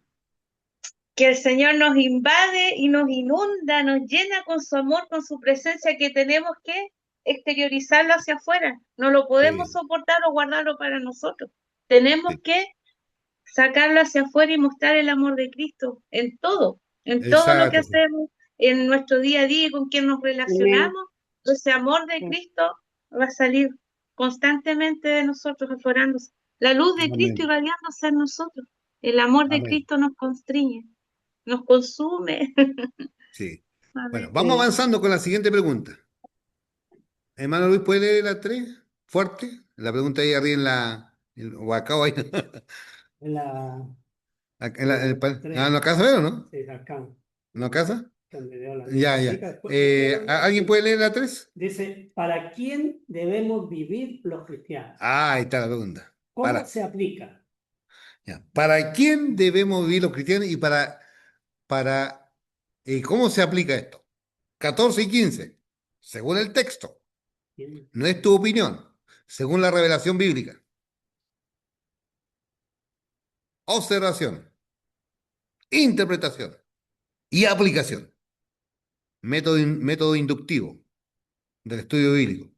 que el Señor nos invade y nos inunda, nos llena con su amor, con su presencia, que tenemos que exteriorizarlo hacia afuera. No lo podemos Sí, soportar o guardarlo para nosotros. Tenemos sí, que sacarlo hacia afuera y mostrar el amor de Cristo en todo lo que exacto, sí. hacemos, en nuestro día a día y con quien nos Amén. relacionamos. Ese amor de Cristo va a salir constantemente de nosotros, aflorándose. La luz de Cristo Amén, irradiándose en nosotros. El amor de amén, Cristo nos constriñe, nos consume. sí. Bueno, Amén. vamos Sí. avanzando con la siguiente pregunta. Hermano Luis, ¿puede leer la 3 fuerte? La pregunta ahí arriba o acá o ahí. En la, Acá en la ¿no 3, alcanza a ver o no? sí, acá, ¿No alcanza? donde veo la Ya, letra ya. chica. Después ¿Alguien puede leer la 3? dice, ¿para quién debemos vivir los cristianos? Ah, ahí está la pregunta. ¿Cómo se aplica? Ya. ¿Para quién debemos vivir los cristianos y cómo se aplica esto? 14 y 15, según el texto. No es tu opinión, según la revelación bíblica. Observación, interpretación y aplicación. Método inductivo del estudio bíblico.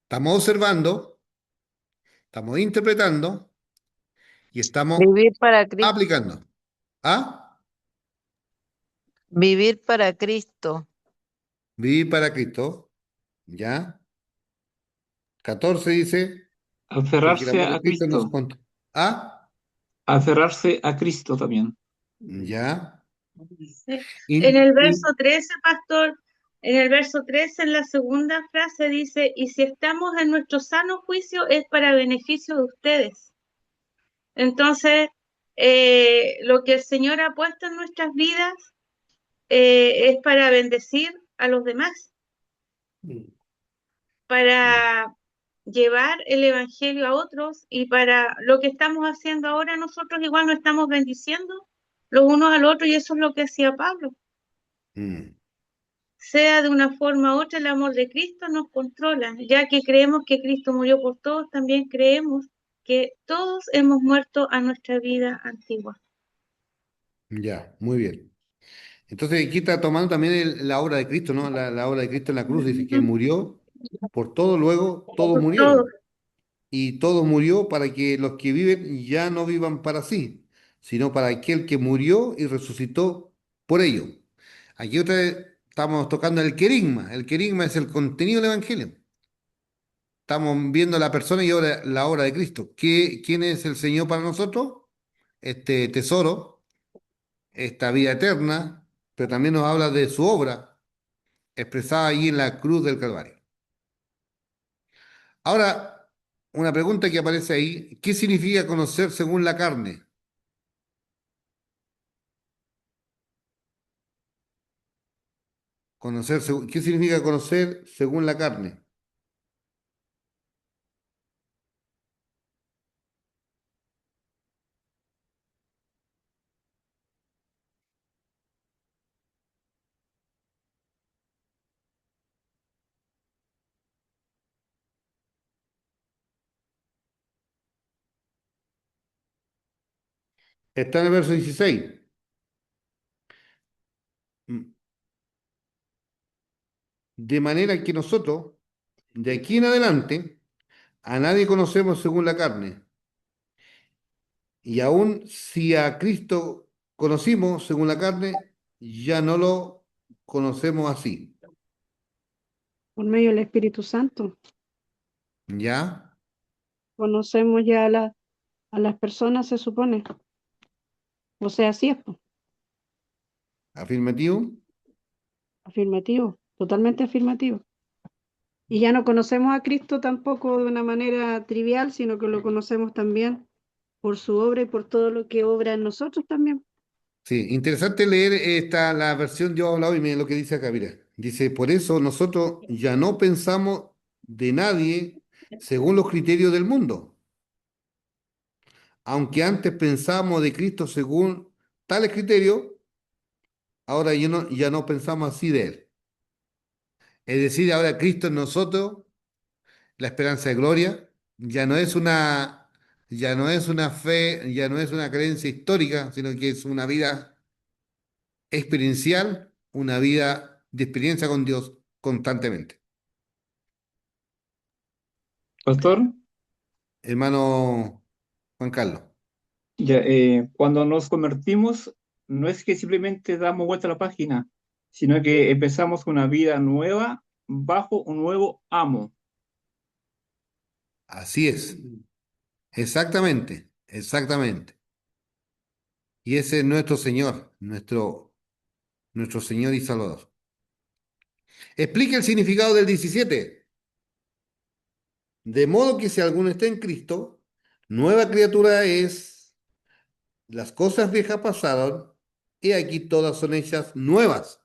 Estamos observando, estamos interpretando y estamos Vivir para Cristo. aplicando. ¿Ah? Vivir para Cristo. Vivir para Cristo, ¿ya? 14 dice, porque el Aferrarse amor de a Cristo nos Cristo, contra. Ah, aferrarse a Cristo también. ya. Sí. En Y, el verso y- 13, pastor, en el verso 13, en la segunda frase dice, y si estamos en nuestro sano juicio es para beneficio de ustedes. Entonces, lo que el Señor ha puesto en nuestras vidas es para bendecir a los demás, para llevar el Evangelio a otros y para lo que estamos haciendo ahora nosotros igual nos estamos bendiciendo los unos al otro y eso es lo que hacía Pablo. mm, Sea de una forma u otra, el amor de Cristo nos controla, ya que creemos que Cristo murió por todos, también creemos que todos hemos muerto a nuestra vida antigua. ya, muy bien. Entonces aquí está tomando también la obra de Cristo, ¿no? La obra de Cristo en la cruz dice que murió por todo, luego todos Por todos. murieron. Y todo murió para que los que viven ya no vivan para sí, sino para aquel que murió y resucitó por ello. Aquí otra vez estamos tocando el querigma. El querigma es el contenido del Evangelio. Estamos viendo la persona y ahora la obra de Cristo. ¿Quién es el Señor para nosotros? Este tesoro, esta vida eterna, pero también nos habla de su obra expresada allí en la cruz del Calvario. Ahora, una pregunta que aparece ahí, ¿qué significa conocer según la carne? ¿Qué significa conocer según la carne? Está en el verso 16. Mm, De manera que nosotros, de aquí en adelante, a nadie conocemos según la carne. Y aun si a Cristo conocimos según la carne, ya no lo conocemos así. Por medio del Espíritu Santo. ¿Ya? Conocemos ya a las personas, se supone. O sea, así es, po. ¿Afirmativo? Afirmativo, totalmente afirmativo. Y ya no conocemos a Cristo tampoco de una manera trivial, sino que lo conocemos también por su obra y por todo lo que obra en nosotros también. Sí, interesante leer la versión yo he hablado y miren lo que dice acá, mira. Dice, por eso nosotros ya no pensamos de nadie según los criterios del mundo. Aunque antes pensábamos de Cristo según tales criterios, ahora ya no pensamos así de Él. Es decir, ahora Cristo en nosotros, la esperanza de gloria, ya no es una fe, ya no es una creencia histórica, sino que es una vida experiencial, una vida de experiencia con Dios constantemente. Pastor, Hermano Juan Carlos, ya, cuando nos convertimos, no es que simplemente damos vuelta a la página, sino que empezamos una vida nueva bajo un nuevo amo. así es, exactamente, exactamente. Y ese es nuestro Señor, nuestro Señor y Salvador. Explica el significado del 17. De modo que si alguno está en Cristo, nueva criatura es, las cosas viejas pasaron, y aquí todas son hechas nuevas.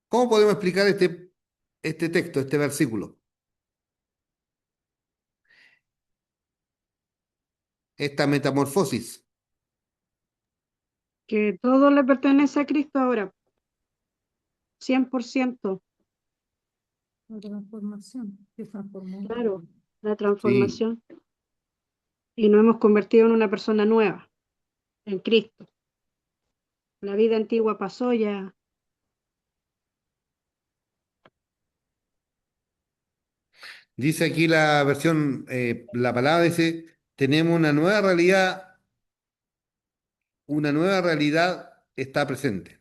¿Cómo podemos explicar este texto, este versículo? Esta metamorfosis. Que todo le pertenece a Cristo ahora, 100%. La transformación que transformó. Claro, la Sí, transformación. Y nos hemos convertido en una persona nueva, en Cristo. La vida antigua pasó ya. dice aquí la versión, la palabra dice, tenemos una nueva realidad está presente.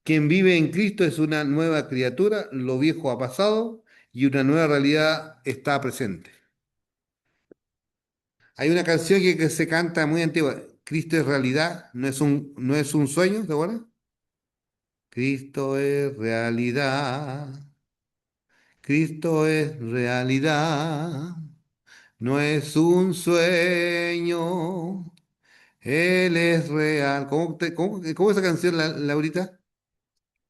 Quien vive en Cristo es una nueva criatura, lo viejo ha pasado y una nueva realidad está presente. Hay una canción que se canta muy antigua, Cristo es realidad, no es un sueño, ¿te acuerdas? Cristo es realidad, Cristo es realidad, no es un sueño, Él es real. ¿Cómo esa canción, Laurita?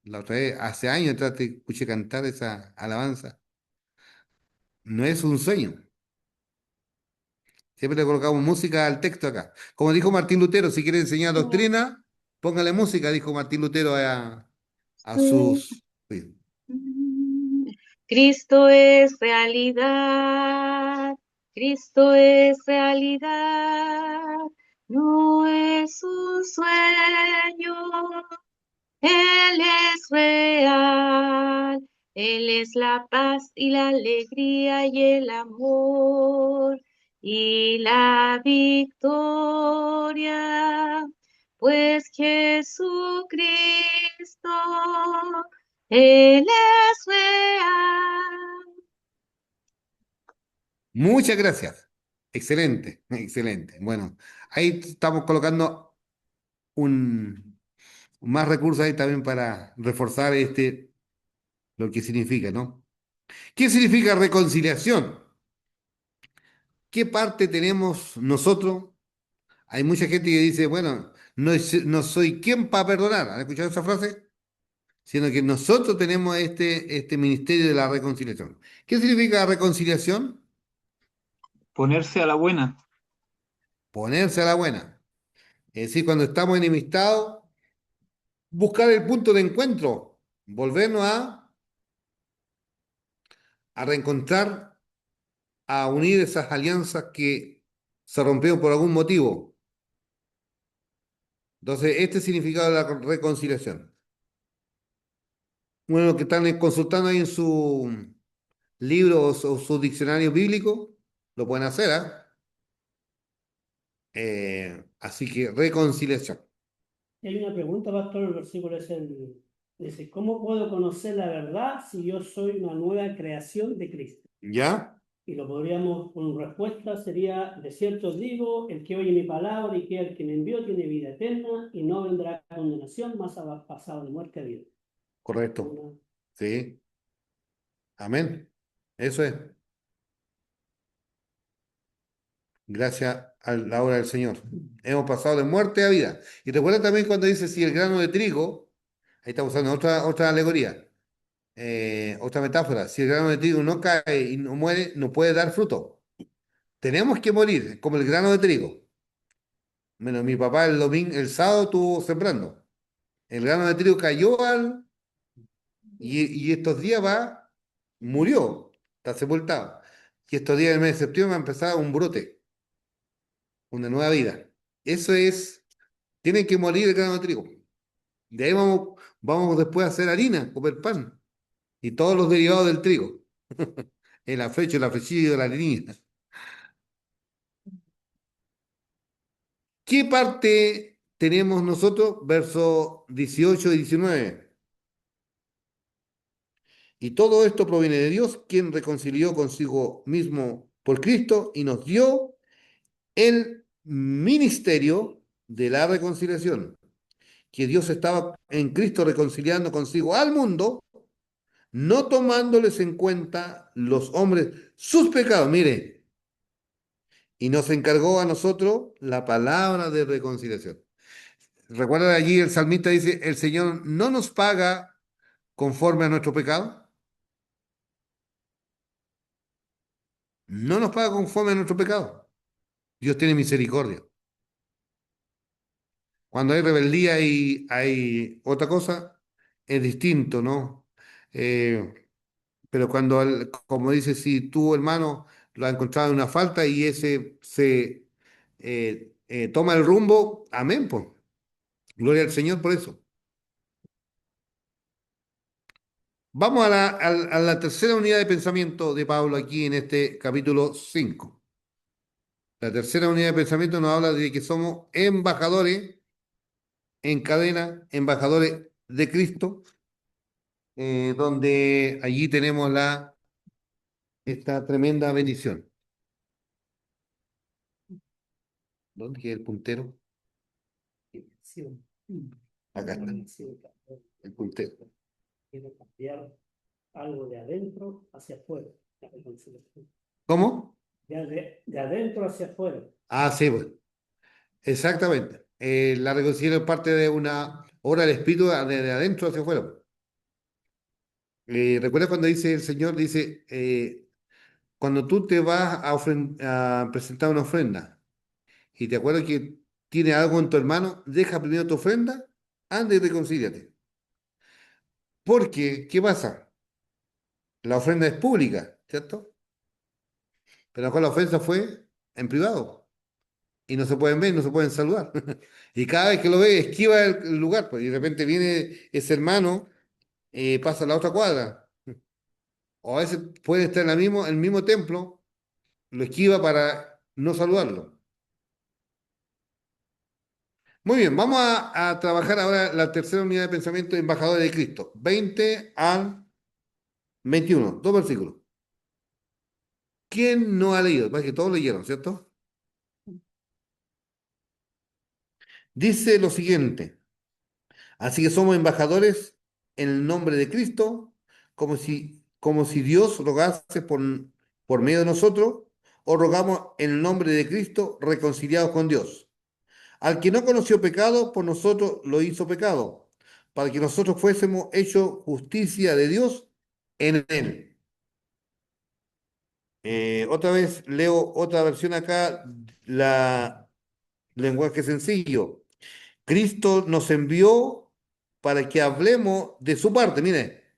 La otra vez, hace años atrás te escuché cantar esa alabanza. No es un sueño. Siempre le colocamos música al texto acá. Como dijo Martín Lutero, si quiere enseñar doctrina, póngale música, dijo Martín Lutero a Sí. sus... Sí. Cristo es realidad, Cristo es realidad, no es un sueño, Él es real, Él es la paz y la alegría y el amor y la victoria, pues Jesucristo, Él es real. Muchas gracias. Excelente, excelente. Bueno, ahí estamos colocando un, más recursos ahí también para reforzar lo que significa, ¿no? ¿Qué significa reconciliación? ¿Qué parte tenemos nosotros? Hay mucha gente que dice, bueno, no soy quien para perdonar. ¿Han escuchado esa frase? Sino que nosotros tenemos este ministerio de la reconciliación. ¿Qué significa reconciliación? Ponerse a la buena. Ponerse a la buena. Es decir, cuando estamos enemistados, buscar el punto de encuentro, volvernos a reencontrar, a unir esas alianzas que se rompieron por algún motivo. Entonces, este es el significado de la reconciliación. Bueno, los que están consultando ahí en su libro o su diccionario bíblico, lo pueden hacer, ¿ah? Así que reconciliación. Hay una pregunta, pastor, el versículo es dice, ¿cómo puedo conocer la verdad si yo soy una nueva creación de Cristo? ¿Ya? Y lo podríamos, con respuesta sería, de cierto os digo, el que oye mi palabra y que el que me envió tiene vida eterna y no vendrá condenación, más ha pasado de muerte a vida. Correcto. Una- Sí. Amén. Eso es. Gracias a la obra del Señor. Hemos pasado de muerte a vida. Y recuerda también cuando dice si el grano de trigo, ahí está usando otra alegoría, otra metáfora, si el grano de trigo no cae y no muere, no puede dar fruto. Tenemos que morir, como el grano de trigo. Bueno, mi papá el sábado estuvo sembrando. El grano de trigo cayó y estos días murió, está sepultado. Y estos días del mes de septiembre va a empezar un brote, una nueva vida. Eso es, tiene que morir el grano de trigo. De ahí vamos después a hacer harina, comer pan y todos los derivados del trigo. El afrecho, el afrechillo, la harina. ¿Qué parte tenemos nosotros? Versos 18 y 19. Y todo esto proviene de Dios, quien reconcilió consigo mismo por Cristo y nos dio el ministerio de la reconciliación, que Dios estaba en Cristo reconciliando consigo al mundo, no tomándoles en cuenta los hombres sus pecados, mire, y nos encargó a nosotros la palabra de reconciliación. Recuerda allí el salmista dice, el Señor no nos paga conforme a nuestro pecado, no nos paga conforme a nuestro pecado. Dios tiene misericordia. Cuando hay rebeldía y hay otra cosa, es distinto, ¿no? Pero cuando, como dice, si tu hermano lo ha encontrado en una falta y ese se toma el rumbo, amén, pues. Gloria al Señor por eso. Vamos a la tercera unidad de pensamiento de Pablo aquí en este capítulo 5. La tercera unidad de pensamiento nos habla de que somos embajadores en cadena, embajadores de Cristo, donde allí tenemos esta tremenda bendición. ¿Dónde queda el puntero? Sí, Acá está, sí, el puntero. quiero cambiar algo de adentro hacia afuera. La reconciliación. ¿Cómo? De adentro hacia afuera. Ah, sí, bueno, exactamente. La reconciliación es parte de una obra del Espíritu de adentro hacia afuera. ¿Recuerdas cuando dice el Señor, dice, cuando tú te vas a presentar una ofrenda y te acuerdas que tiene algo en tu hermano, deja primero tu ofrenda, anda y reconcíliate. Porque, ¿qué pasa? La ofrenda es pública, ¿cierto? Pero a lo mejor la ofensa fue en privado y no se pueden ver, no se pueden saludar. Y cada vez que lo ve, esquiva el lugar, pues, y de repente viene ese hermano, pasa a la otra cuadra. O a veces puede estar en el mismo templo, lo esquiva para no saludarlo. Muy bien, vamos a trabajar ahora la tercera unidad de pensamiento de embajadores de Cristo, 20 al 21, dos versículos. ¿Quién no ha leído? Parece que todos leyeron, ¿cierto? Dice lo siguiente, así que somos embajadores en el nombre de Cristo, como si Dios rogase por medio de nosotros, o rogamos en el nombre de Cristo reconciliados con Dios. Al que no conoció pecado, por nosotros lo hizo pecado, para que nosotros fuésemos hechos justicia de Dios en él. Otra vez leo otra versión acá, la lenguaje sencillo. Cristo nos envió para que hablemos de su parte, mire,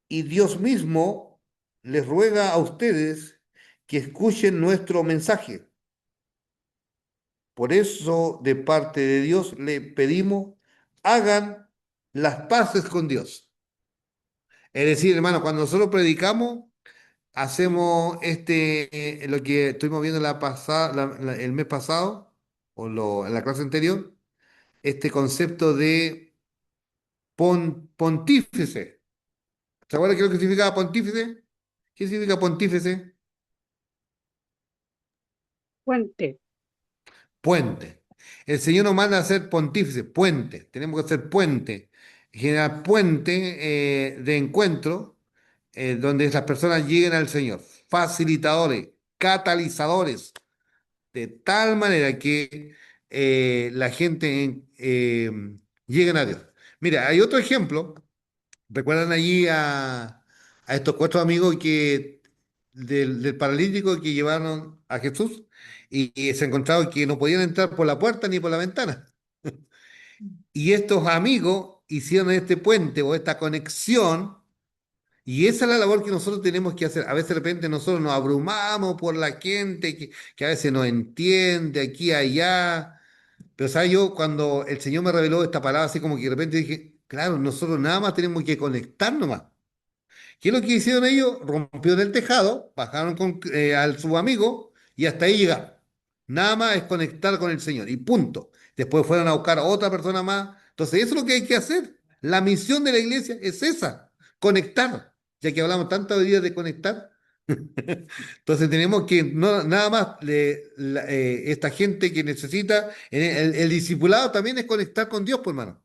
y Dios mismo les ruega a ustedes que escuchen nuestro mensaje. Por eso, de parte de Dios, le pedimos, hagan las paces con Dios. Es decir, hermano, cuando nosotros predicamos, hacemos lo que estuvimos viendo el mes pasado, en la clase anterior, este concepto de pontífice. ¿Se acuerdan qué es lo que significa pontífice? ¿Qué significa pontífice? Puente. Puente. El Señor nos manda a ser pontífice, puente. Tenemos que hacer puente. Generar puente de encuentro donde las personas lleguen al Señor. Facilitadores, catalizadores, de tal manera que la gente llegue a Dios. Mira, hay otro ejemplo. ¿Recuerdan allí a estos cuatro amigos del paralítico que llevaron a Jesús y se encontraron que no podían entrar por la puerta ni por la ventana? Y estos amigos hicieron este puente o esta conexión y esa es la labor que nosotros tenemos que hacer. A veces de repente nosotros nos abrumamos por la gente que a veces no entiende aquí y allá. Pero, ¿sabes? Yo cuando el Señor me reveló esta palabra, así como que de repente dije, claro, nosotros nada más tenemos que conectar nomás. ¿Qué es lo que hicieron ellos? Rompieron el tejado, bajaron al su amigo y hasta ahí llegaron. Nada más es conectar con el Señor y punto. Después fueron a buscar a otra persona más. Entonces, eso es lo que hay que hacer. La misión de la iglesia es esa, conectar. Ya que hablamos tanto hoy día de conectar. Entonces tenemos que, no, nada más, esta gente que necesita, el discipulado también es conectar con Dios, pues hermano.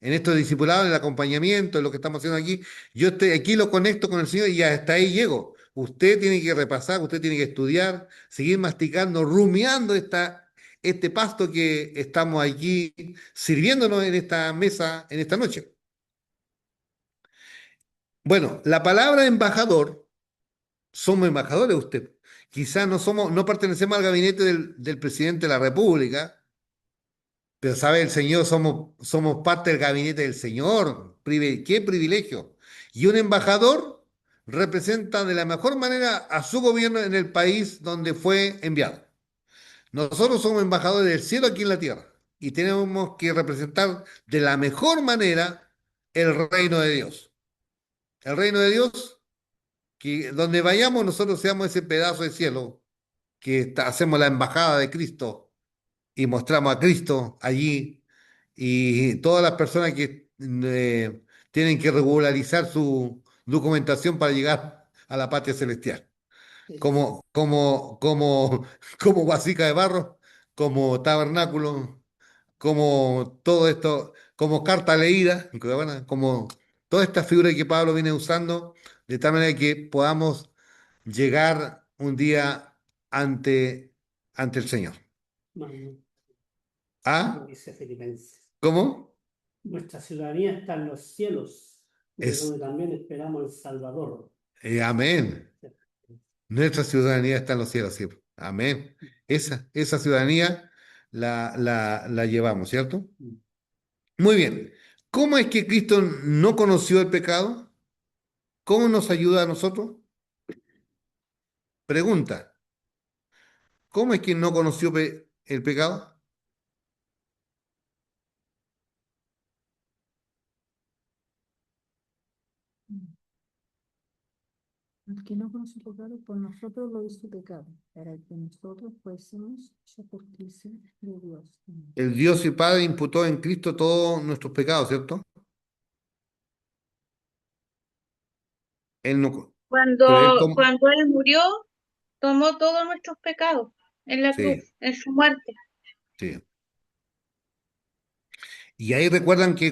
En estos discipulados, en el acompañamiento, en lo que estamos haciendo aquí, yo estoy aquí lo conecto con el Señor y hasta ahí llego. Usted tiene que repasar, usted tiene que estudiar, seguir masticando, rumiando este pasto que estamos aquí sirviéndonos en esta mesa, en esta noche. Bueno, la palabra embajador, somos embajadores usted. Quizás no pertenecemos al gabinete del presidente de la República, pero sabe el Señor, somos parte del gabinete del Señor. ¡Qué privilegio! Y un embajador representa de la mejor manera a su gobierno en el país donde fue enviado. Nosotros somos embajadores del cielo aquí en la tierra y tenemos que representar de la mejor manera el reino de Dios. El reino de Dios, que donde vayamos nosotros seamos ese pedazo de cielo que hacemos la embajada de Cristo y mostramos a Cristo allí y todas las personas que tienen que regularizar su documentación para llegar a la patria celestial, como vasija de barro, como tabernáculo, como todo esto, como carta leída, como toda esta figura que Pablo viene usando, de tal manera que podamos llegar un día ante el Señor. Mano, como ¿Ah? dice Filipenses. ¿Cómo? Nuestra ciudadanía está en los cielos, de Es, donde también esperamos el Salvador. amén. Nuestra ciudadanía está en los cielos, sí. Amén. Esa ciudadanía la llevamos, ¿cierto? Muy bien. ¿Cómo es que Cristo no conoció el pecado? ¿Cómo nos ayuda a nosotros? Pregunta. ¿Cómo es que no conoció el pecado? El que no conoce pecado, por nosotros lo hizo pecado, para que nosotros fuésemos hechos justicia de Dios. El Dios y Padre imputó en Cristo todos nuestros pecados, ¿cierto? Él no, pero él Cuando, tomó, cuando Él murió, tomó todos nuestros pecados en la cruz, sí, en su muerte. sí. Y ahí recuerdan que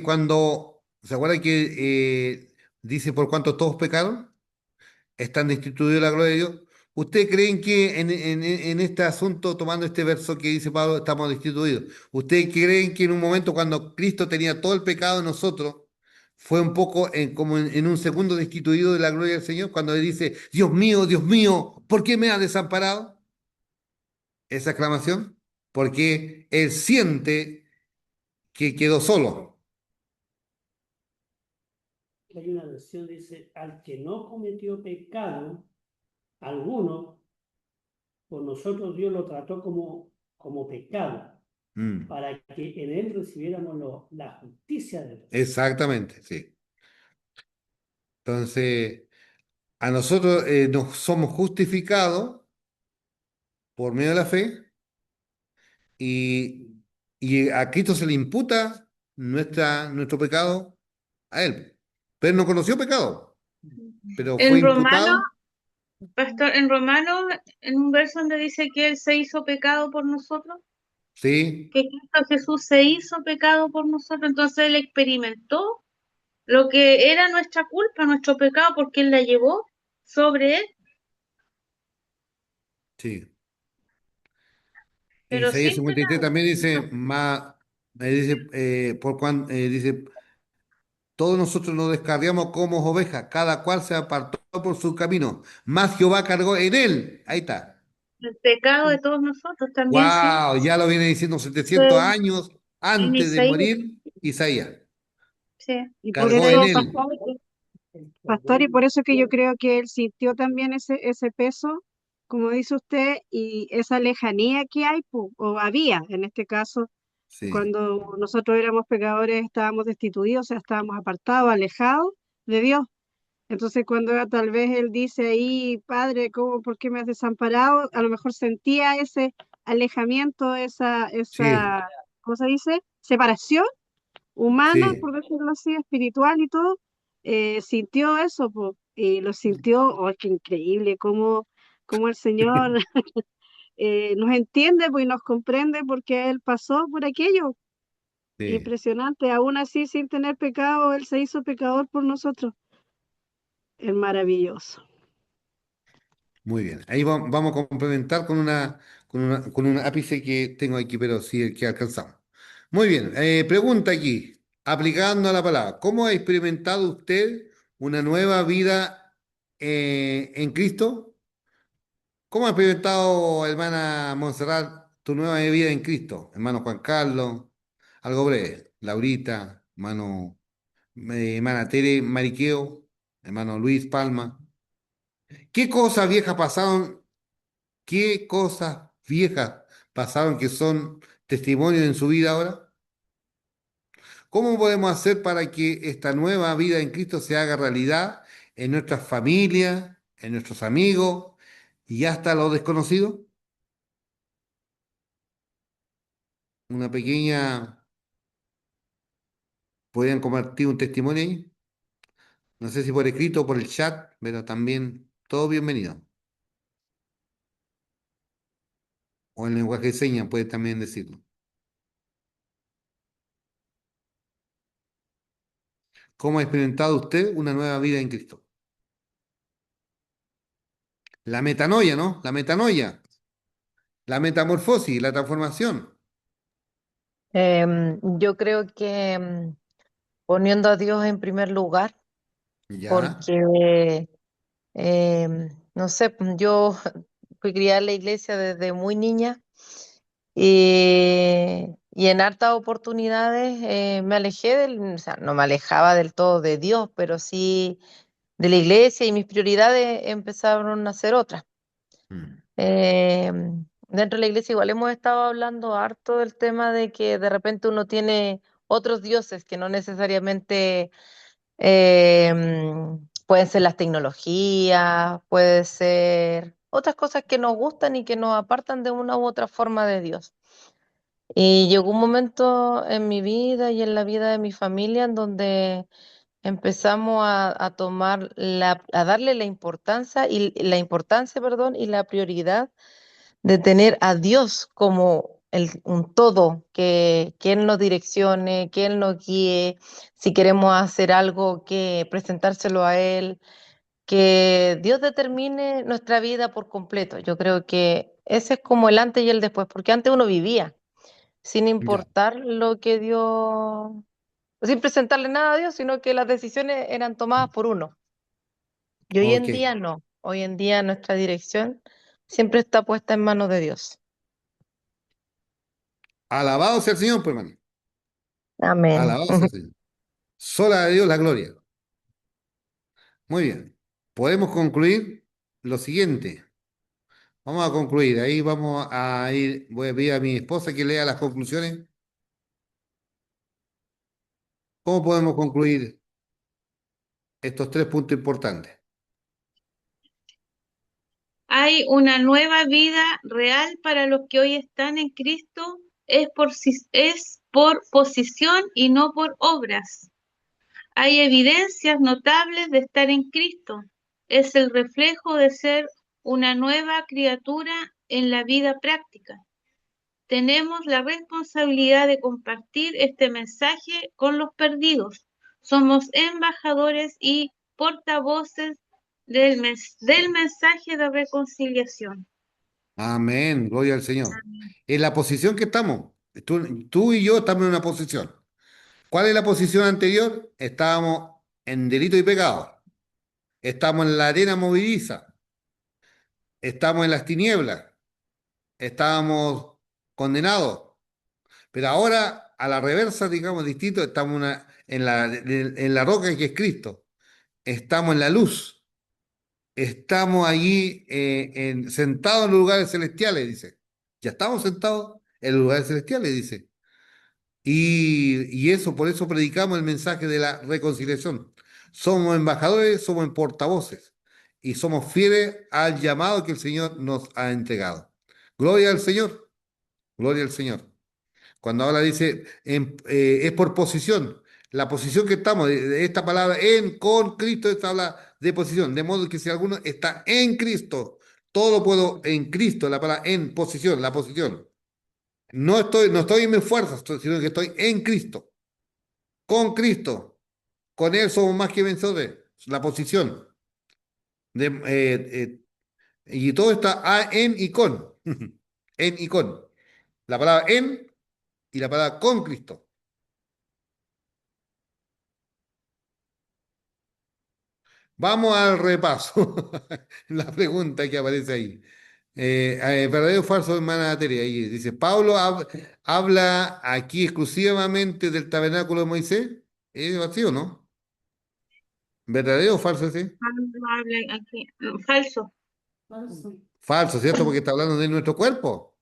¿se acuerdan que dice por cuanto todos pecaron? Están destituidos de la gloria de Dios. ¿Ustedes creen que en este asunto, tomando este verso que dice Pablo, estamos destituidos? ¿Ustedes creen que en un momento cuando Cristo tenía todo el pecado de nosotros, fue un poco como en un segundo destituido de la gloria del Señor? Cuando él dice, Dios mío, ¿por qué me has desamparado? Esa exclamación, porque él siente que quedó solo. Hay una versión que dice, al que no cometió pecado alguno, por nosotros Dios lo trató como pecado, Mm, para que en él recibiéramos la justicia de Dios. exactamente, sí. Entonces, a nosotros nos somos justificados por medio de la fe y, y a Cristo se le imputa nuestro pecado a él. Pero él no conoció pecado, pero fue En Romanos, imputado, pastor, en Romanos, en un verso donde dice que Él se hizo pecado por nosotros, sí, que Cristo Jesús se hizo pecado por nosotros, entonces Él experimentó lo que era nuestra culpa, nuestro pecado, porque Él la llevó sobre Él. sí. Pero Isaías sin 53 pecado. también dice, dice, todos nosotros nos descarriamos como ovejas, cada cual se apartó por su camino, mas Jehová cargó en él. Ahí está. El pecado de todos nosotros también, sí. Wow, ya lo viene diciendo 700 Eh, años En antes de Isaías, morir Isaías. sí. Y por Cargó en eso, él. pastor, y por eso que yo creo que él sintió también ese peso, como dice usted, y esa lejanía que hay, o había en este caso, Sí, cuando nosotros éramos pecadores, estábamos destituidos, o sea, estábamos apartados, alejados de Dios. Entonces, cuando tal vez él dice ahí, Padre, ¿por qué me has desamparado? A lo mejor sentía ese alejamiento, sí, ¿cómo se dice? Separación humana, sí. por decirlo así, espiritual y todo. Sintió eso, po, y lo sintió, oh, qué increíble, cómo el Señor nos entiende, pues, y nos comprende porque Él pasó por aquello. Sí, Impresionante, aún así, sin tener pecado, Él se hizo pecador por nosotros. Es maravilloso. muy bien. Ahí vamos a complementar con un ápice que tengo aquí, pero sí el que alcanzamos. Muy bien. Pregunta aquí, aplicando a la palabra, ¿cómo ha experimentado usted una nueva vida en Cristo? ¿Cómo ha experimentado, hermana Montserrat, tu nueva vida en Cristo? Hermano Juan Carlos, algo breve. Laurita, hermana Tere Mariqueo, hermano Luis Palma. ¿Qué cosas viejas pasaron? ¿Qué cosas viejas pasaron que son testimonios en su vida ahora? ¿Cómo podemos hacer para que esta nueva vida en Cristo se haga realidad en nuestras familias, en nuestros amigos y hasta los desconocidos? Una pequeña ¿Podrían compartir un testimonio ahí? No sé si por escrito o por el chat, pero también todo bienvenido. O en lenguaje de señas puede también decirlo. ¿Cómo ha experimentado usted una nueva vida en Cristo? La metanoia, ¿no? La metanoia, la metamorfosis, la transformación. Yo creo que poniendo a Dios en primer lugar, Ya. porque, no sé, yo fui criada en la iglesia desde muy niña y en hartas oportunidades me alejé o sea, no me alejaba del todo de Dios, pero sí de la iglesia y mis prioridades empezaron a ser otras. Mm. Eh, Dentro de la iglesia igual hemos estado hablando harto del tema de que de repente uno tiene otros dioses que no necesariamente pueden ser las tecnologías, puede ser otras cosas que nos gustan y que nos apartan de una u otra forma de Dios. Y llegó un momento en mi vida y en la vida de mi familia en donde empezamos a tomar a darle la importancia, perdón, y la prioridad de tener a Dios como un todo, que Él nos direccione, que Él nos guíe, si queremos hacer algo, que presentárselo a Él, que Dios determine nuestra vida por completo. Yo creo que ese es como el antes y el después, porque antes uno vivía sin Ya. importar lo que Dios, sin presentarle nada a Dios, sino que las decisiones eran tomadas por uno. Y hoy Ok. en día no, hoy en día nuestra dirección siempre está puesta en manos de Dios. Alabado sea el Señor, pues, hermano. Amén. Alabado sea el Señor. Sola a Dios la gloria. Muy bien. Podemos concluir lo siguiente. Vamos a concluir. Ahí vamos a ir. Voy a pedir a mi esposa que lea las conclusiones. ¿Cómo podemos concluir estos tres puntos importantes? Hay una nueva vida real para los que hoy están en Cristo, es por posición y no por obras. Hay evidencias notables de estar en Cristo. Es el reflejo de ser una nueva criatura en la vida práctica. Tenemos la responsabilidad de compartir este mensaje con los perdidos. Somos embajadores y portavoces del mensaje de reconciliación. Amén. Gloria al Señor. En la posición que estamos. Tú y yo estamos en una posición. ¿Cuál es la posición anterior? Estábamos en delito y pecado. Estamos en la arena movediza. Estamos en las tinieblas. Estábamos condenados. Pero ahora, a la reversa, digamos, distinto, estamos en la roca que es Cristo. Estamos en la luz. Estamos allí sentados en los lugares celestiales, dice. Ya estamos sentados en los lugares celestiales, dice. Y eso, por eso predicamos el mensaje de la reconciliación. Somos embajadores, somos portavoces y somos fieles al llamado que el Señor nos ha entregado. Gloria al Señor, gloria al Señor. Cuando habla dice, es por posición. La posición que estamos, de esta palabra con Cristo, esta habla de posición. De modo que si alguno está en Cristo, todo lo puedo en Cristo, la palabra en posición, la posición. No estoy en mis fuerzas, sino que estoy en Cristo, con Cristo. Con Él somos más que vencedores. La posición. De, y todo está en y con. En y con. La palabra en y la palabra con Cristo. Vamos al repaso. La pregunta que aparece ahí. ¿Verdadero o falso, hermana Tere? Ahí dice, Pablo habla aquí exclusivamente del tabernáculo de Moisés. ¿Es así o no? ¿Verdadero o falso ese? Habla aquí. Falso. Falso, ¿cierto? Porque está hablando de nuestro cuerpo,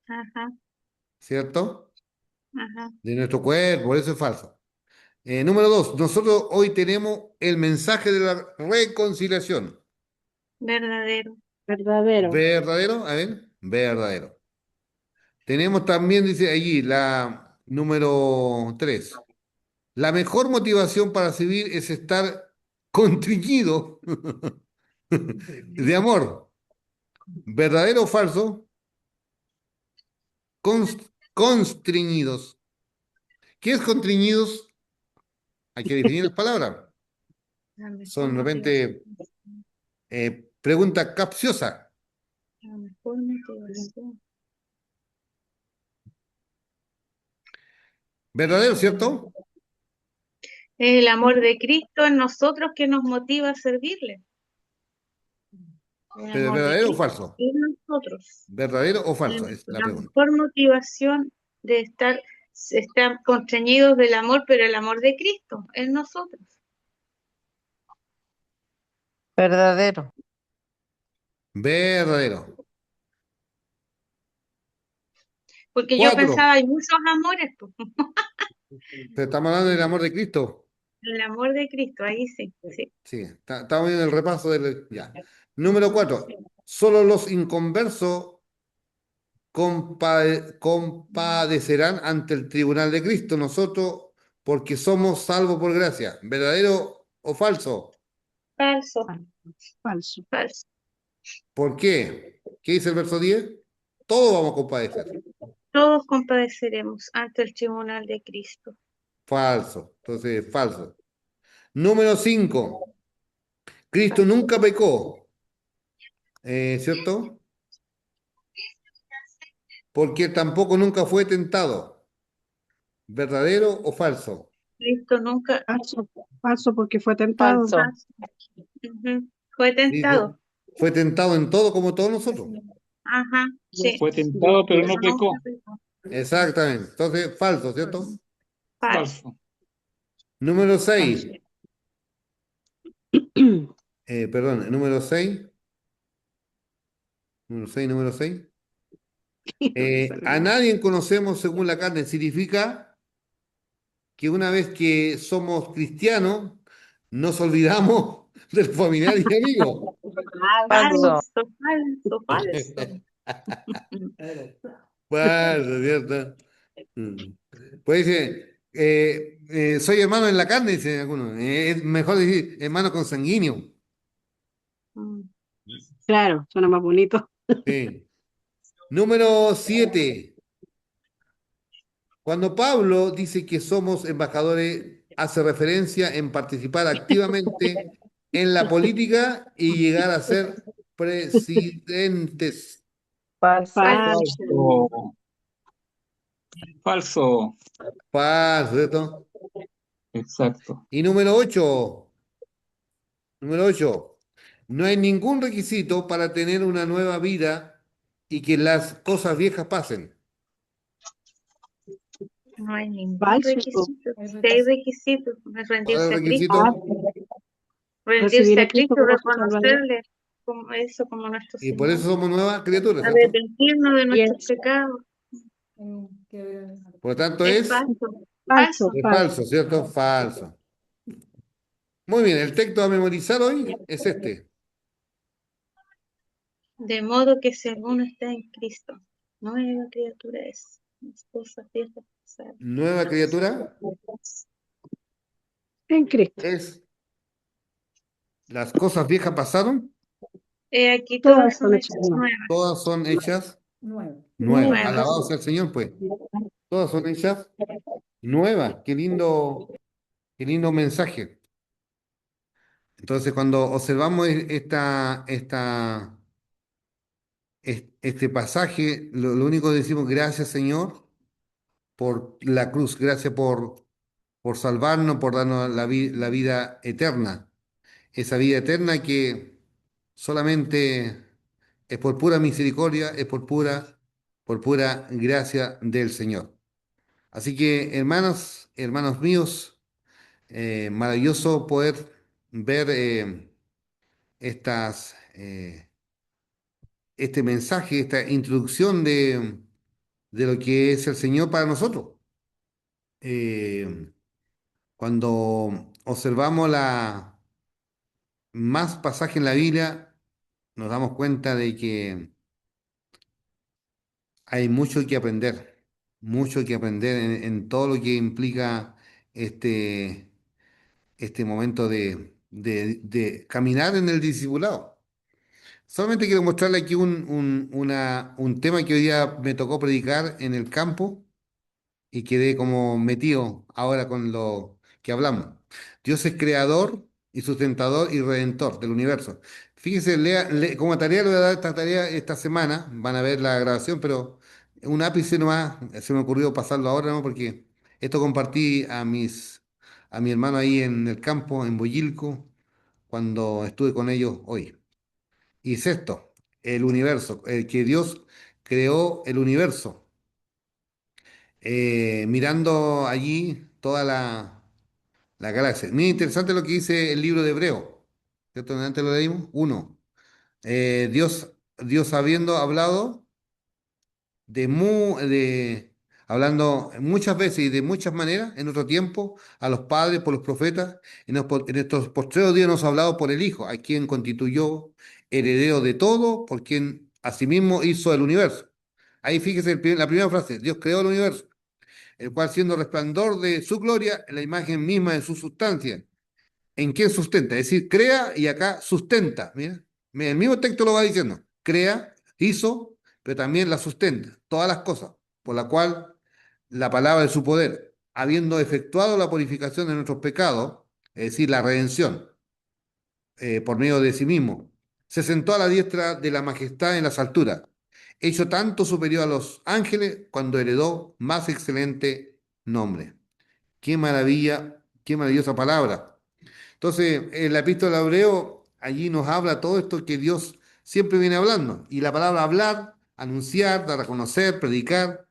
Ajá, ¿cierto? ajá. De nuestro cuerpo, por eso es falso. Número dos, nosotros hoy tenemos el mensaje de la reconciliación. Verdadero. Verdadero. ¿Verdadero? A ver, verdadero. Tenemos también, dice allí, la número tres. La mejor motivación para servir es estar contriñido de amor. ¿Verdadero o falso? Constriñidos. ¿Qué es contriñidos? Hay que definir las palabras. La mejor Son de motivación. repente pregunta capciosa. La mejor motivación. ¿Verdadero, cierto? Es el amor de Cristo en nosotros que nos motiva a servirle. El ¿Pero amor de verdadero o Cristo falso? en nosotros. ¿Verdadero o falso? Es la La pregunta. mejor motivación de estar constreñidos del amor, pero el amor de Cristo en nosotros. Verdadero. Verdadero. Porque yo 4. pensaba, hay muchos amores, pues. Pero estamos hablando del amor de Cristo. El amor de Cristo, ahí sí, sí. Sí, estamos viendo el repaso del. Ya. Número 4. Solo los inconversos compadecerán ante el tribunal de Cristo, nosotros, porque somos salvos por gracia. ¿Verdadero o falso? Falso, Falso. falso. ¿Por qué? ¿Qué dice el verso 10? Todos vamos a compadecer. Todos compadeceremos ante el tribunal de Cristo. Falso. Entonces, falso. Número 5. Cristo nunca pecó. ¿Cierto? Porque tampoco nunca fue tentado. ¿Verdadero o falso? Cristo nunca, Falso. Falso porque fue tentado. Falso. ujú, fue Dice, tentado. fue tentado en todo como todos nosotros. Ajá, sí. Fue tentado, pero no Nunca pecó. pecó. Exactamente. Entonces, falso, ¿cierto? Falso. Falso. Número 6. Perdón, número 6. Número 6. A nadie conocemos según la carne. Significa que una vez que somos cristianos, nos olvidamos del familiar y amigos. Falso. Falso, falso, falso. Falso, ¿cierto? Mm. Pues dice, soy hermano en la carne, dice algunos. Es mejor decir hermano consanguíneo. Mm. Claro, suena más bonito. Sí. Número 7. Cuando Pablo dice que somos embajadores, hace referencia en participar activamente en la política y llegar a ser presidentes. Falso. Falso. Falso. Falso. Falso, ¿cierto? Exacto. Y número 8. Número 8. No hay ningún requisito para tener una nueva vida y que las cosas viejas pasen. No hay ningún Falso. requisito. Si hay requisitos, es ¿Cuál es rendirse el a Cristo. requisito? Rendirse Recibir a a Cristo Cristo, como su Salvador. reconocerle como eso, como nuestro Y por Señor. eso somos nuevas criaturas, ¿cierto? Arrepentirnos de nuestros Yes. pecados. Por lo tanto Es es, falso. Falso. es Falso. falso, ¿cierto? Falso. Muy bien, el texto a memorizar hoy es este. De modo que si alguno está en Cristo, nueva criatura es. Las cosas viejas pasaron. Nueva criatura En Cristo. es las cosas viejas pasaron, Aquí todas Todas son son hechas hechas nuevas. nuevas. todas son hechas nuevas. Nuevas. Alabado sea el Señor, pues. Todas son hechas nuevas. Qué lindo mensaje. Entonces, cuando observamos este pasaje, lo único que decimos, gracias, Señor, por la cruz, gracias por salvarnos, por darnos la vida eterna. Esa vida eterna que solamente es por pura misericordia, es por pura gracia del Señor. Así que, hermanos, hermanos míos, maravilloso poder ver este mensaje, esta introducción de lo que es el Señor para nosotros. Eh, Cuando observamos más pasajes en la Biblia, nos damos cuenta de que hay mucho que aprender en todo lo que implica este momento de caminar en el discipulado. Solamente quiero mostrarle aquí un tema que hoy día me tocó predicar en el campo y quedé como metido ahora con lo que hablamos. Dios es creador y sustentador y redentor del universo. Fíjese, como tarea le voy a dar esta tarea esta semana, van a ver la grabación, pero un ápice nomás, se me ocurrió pasarlo ahora, ¿no? Porque esto compartí a mi hermano ahí en el campo, en Boyilco, cuando estuve con ellos hoy. Y sexto, el universo, el que Dios creó el universo, mirando allí toda la galaxia. Muy interesante lo que dice el libro de Hebreo, ¿cierto? Antes lo leímos. Uno, Dios habiendo hablado hablando muchas veces y de muchas maneras en otro tiempo a los padres por los profetas, en estos postreros días nos ha hablado por el Hijo, a quien constituyó heredero de todo, por quien asimismo hizo el universo. Ahí fíjese la primera frase, Dios creó el universo, el cual siendo resplandor de su gloria, en la imagen misma de su sustancia, ¿en quién sustenta? Es decir, crea y acá sustenta. Mira, el mismo texto lo va diciendo. Crea, hizo, pero también la sustenta. Todas las cosas, por la cual la palabra de su poder, habiendo efectuado la purificación de nuestros pecados, es decir, la redención, por medio de sí mismo, se sentó a la diestra de la majestad en las alturas, hecho tanto superior a los ángeles cuando heredó más excelente nombre. Qué maravilla, qué maravillosa palabra. Entonces, en la epístola de Hebreo, allí nos habla todo esto que Dios siempre viene hablando. Y la palabra hablar, anunciar, dar a conocer, predicar,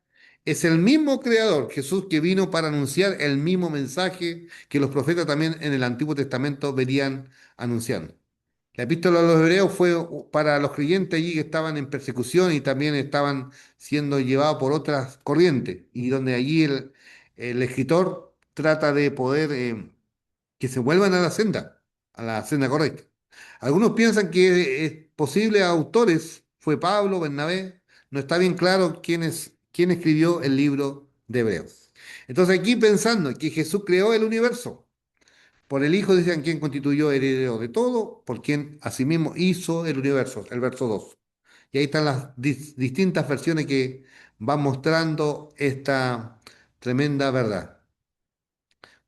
es el mismo creador, Jesús, que vino para anunciar el mismo mensaje que los profetas también en el Antiguo Testamento venían anunciando. La epístola a los Hebreos fue para los creyentes allí que estaban en persecución y también estaban siendo llevados por otras corrientes, y donde allí el escritor trata de poder que se vuelvan a la senda correcta. Algunos piensan que es posible autores, fue Pablo, Bernabé, no está bien claro quién escribió el libro de Hebreos. Entonces aquí pensando que Jesús creó el universo, por el Hijo decían quien constituyó heredero de todo, por quien asimismo hizo el universo, el verso 2. Y ahí están las distintas versiones que van mostrando esta tremenda verdad.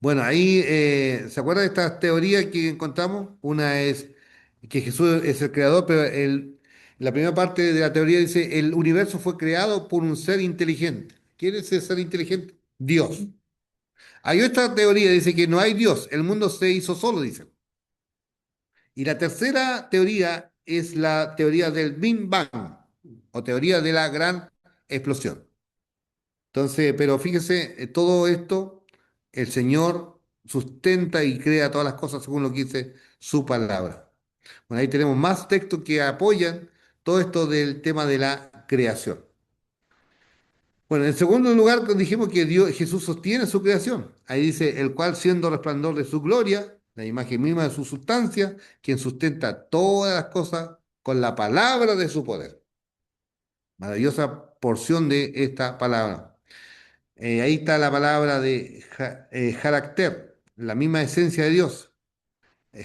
Bueno, ahí, ¿se acuerdan de estas teorías que encontramos? Una es que Jesús es el creador, pero la primera parte de la teoría dice, el universo fue creado por un ser inteligente. ¿Quién es ese ser inteligente? Dios. Hay otra teoría, dice que no hay Dios, el mundo se hizo solo, dice. Y la tercera teoría es la teoría del Big Bang, o teoría de la gran explosión. Entonces, pero fíjese, todo esto el Señor sustenta y crea todas las cosas según lo que dice su palabra. Bueno, ahí tenemos más textos que apoyan todo esto del tema de la creación. Bueno, en segundo lugar, dijimos que Jesús sostiene su creación. Ahí dice, el cual siendo resplandor de su gloria, la imagen misma de su sustancia, quien sustenta todas las cosas con la palabra de su poder. Maravillosa porción de esta palabra. Ahí está la palabra de carácter, la misma esencia de Dios.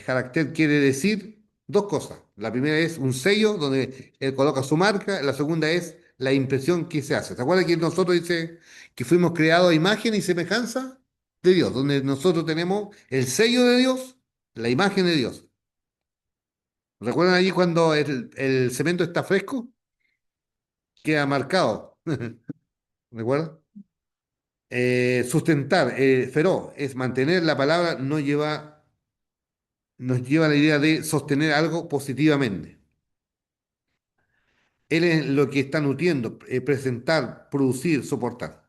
Carácter quiere decir dos cosas. La primera es un sello donde Él coloca su marca. La segunda es la impresión que se hace. ¿Se acuerdan que nosotros dice que fuimos creados a imagen y semejanza de Dios? Donde nosotros tenemos el sello de Dios, la imagen de Dios. ¿Recuerdan allí cuando el cemento está fresco? Queda marcado. ¿Recuerdan? Sustentar, feroz, es mantener la palabra, nos lleva a la idea de sostener algo positivamente. Él es lo que está nutriendo, presentar, producir, soportar.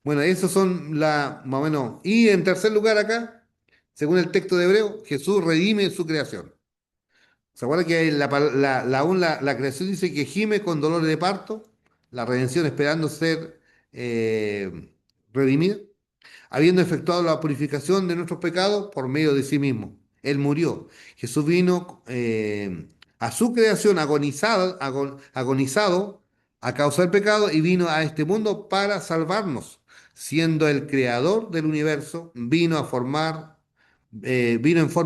Bueno, esos son más o menos. Y en tercer lugar acá, según el texto de Hebreo, Jesús redime su creación. ¿Se acuerdan que aún la creación dice que gime con dolores de parto? La redención esperando ser redimida, habiendo efectuado la purificación de nuestros pecados por medio de sí mismo. Él murió. Jesús vino a su creación agonizado a causa del pecado y vino a este mundo para salvarnos. siendo el creador del universo, vino en forma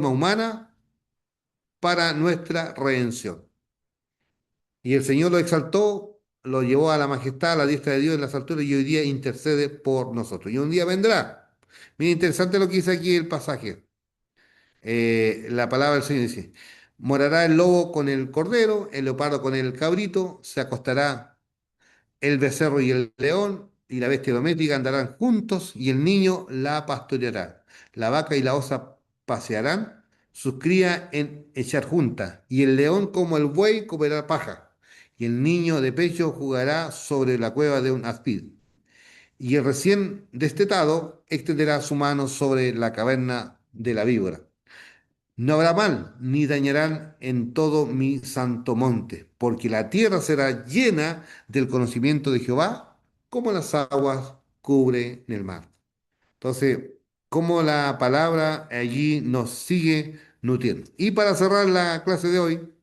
humana para nuestra redención. Y el Señor lo exaltó, lo llevó a la majestad, a la diestra de Dios en las alturas y hoy día intercede por nosotros. Y un día vendrá. Mira, interesante lo que dice aquí el pasaje. La palabra del Señor dice, morará el lobo con el cordero, el leopardo con el cabrito, se acostará el becerro y el león, y la bestia doméstica andarán juntos, y el niño la pastoreará. La vaca y la osa pasearán, sus crías en echar juntas, y el león como el buey comerá paja, y el niño de pecho jugará sobre la cueva de un aspid. Y el recién destetado extenderá su mano sobre la caverna de la víbora. No habrá mal, ni dañarán en todo mi santo monte, porque la tierra será llena del conocimiento de Jehová, como las aguas cubren el mar. Entonces, como la palabra allí nos sigue nutriendo. Y para cerrar la clase de hoy,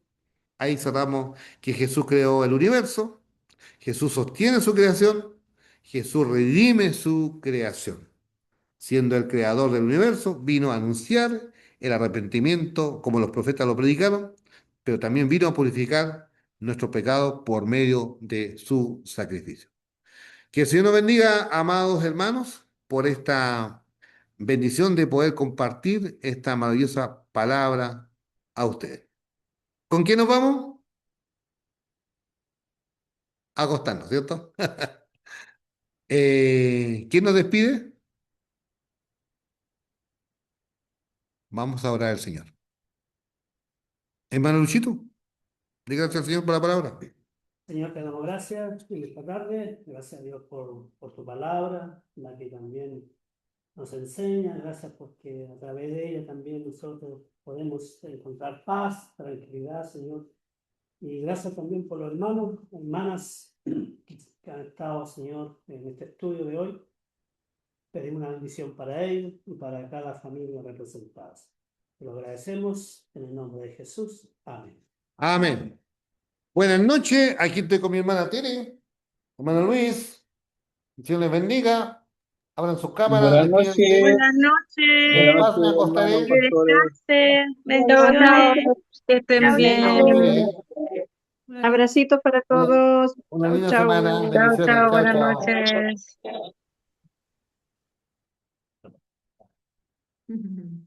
ahí cerramos que Jesús creó el universo, Jesús sostiene su creación, Jesús redime su creación siendo el creador del universo, vino a anunciar el arrepentimiento como los profetas lo predicaron, pero también vino a purificar nuestros pecados por medio de su sacrificio. Que el Señor nos bendiga, amados hermanos, por esta bendición de poder compartir esta maravillosa palabra a ustedes. ¿Con quién nos vamos? A acostarnos, ¿cierto? ¿Quién nos despide? Vamos a orar al Señor. Hermano Luchito, dé gracias al Señor por la palabra. Señor, te damos gracias en esta tarde. Gracias a Dios por tu palabra, la que también nos enseña. Gracias porque a través de ella también nosotros podemos encontrar paz, tranquilidad, Señor. Y gracias también por los hermanos, hermanas que han estado, Señor, en este estudio de hoy. Pedimos una bendición para ellos y para cada familia representada. Te lo agradecemos en el nombre de Jesús. Amén. Amén. Buenas noches, aquí estoy con mi hermana Tere, hermano Luis, que Dios les bendiga, abran sus cámaras, Buenas noches. despídense, Buenas en noches, Buenas paz me noches, hermanos acostaré, que pastores. descansen, Chao, chao, bendiciones. que estén Chao, bien. chao. Abracitos para una, todos. una Chau, linda semana, chau. Chao, bendiciones, chao, chao, buenas chao. noches. Ujú.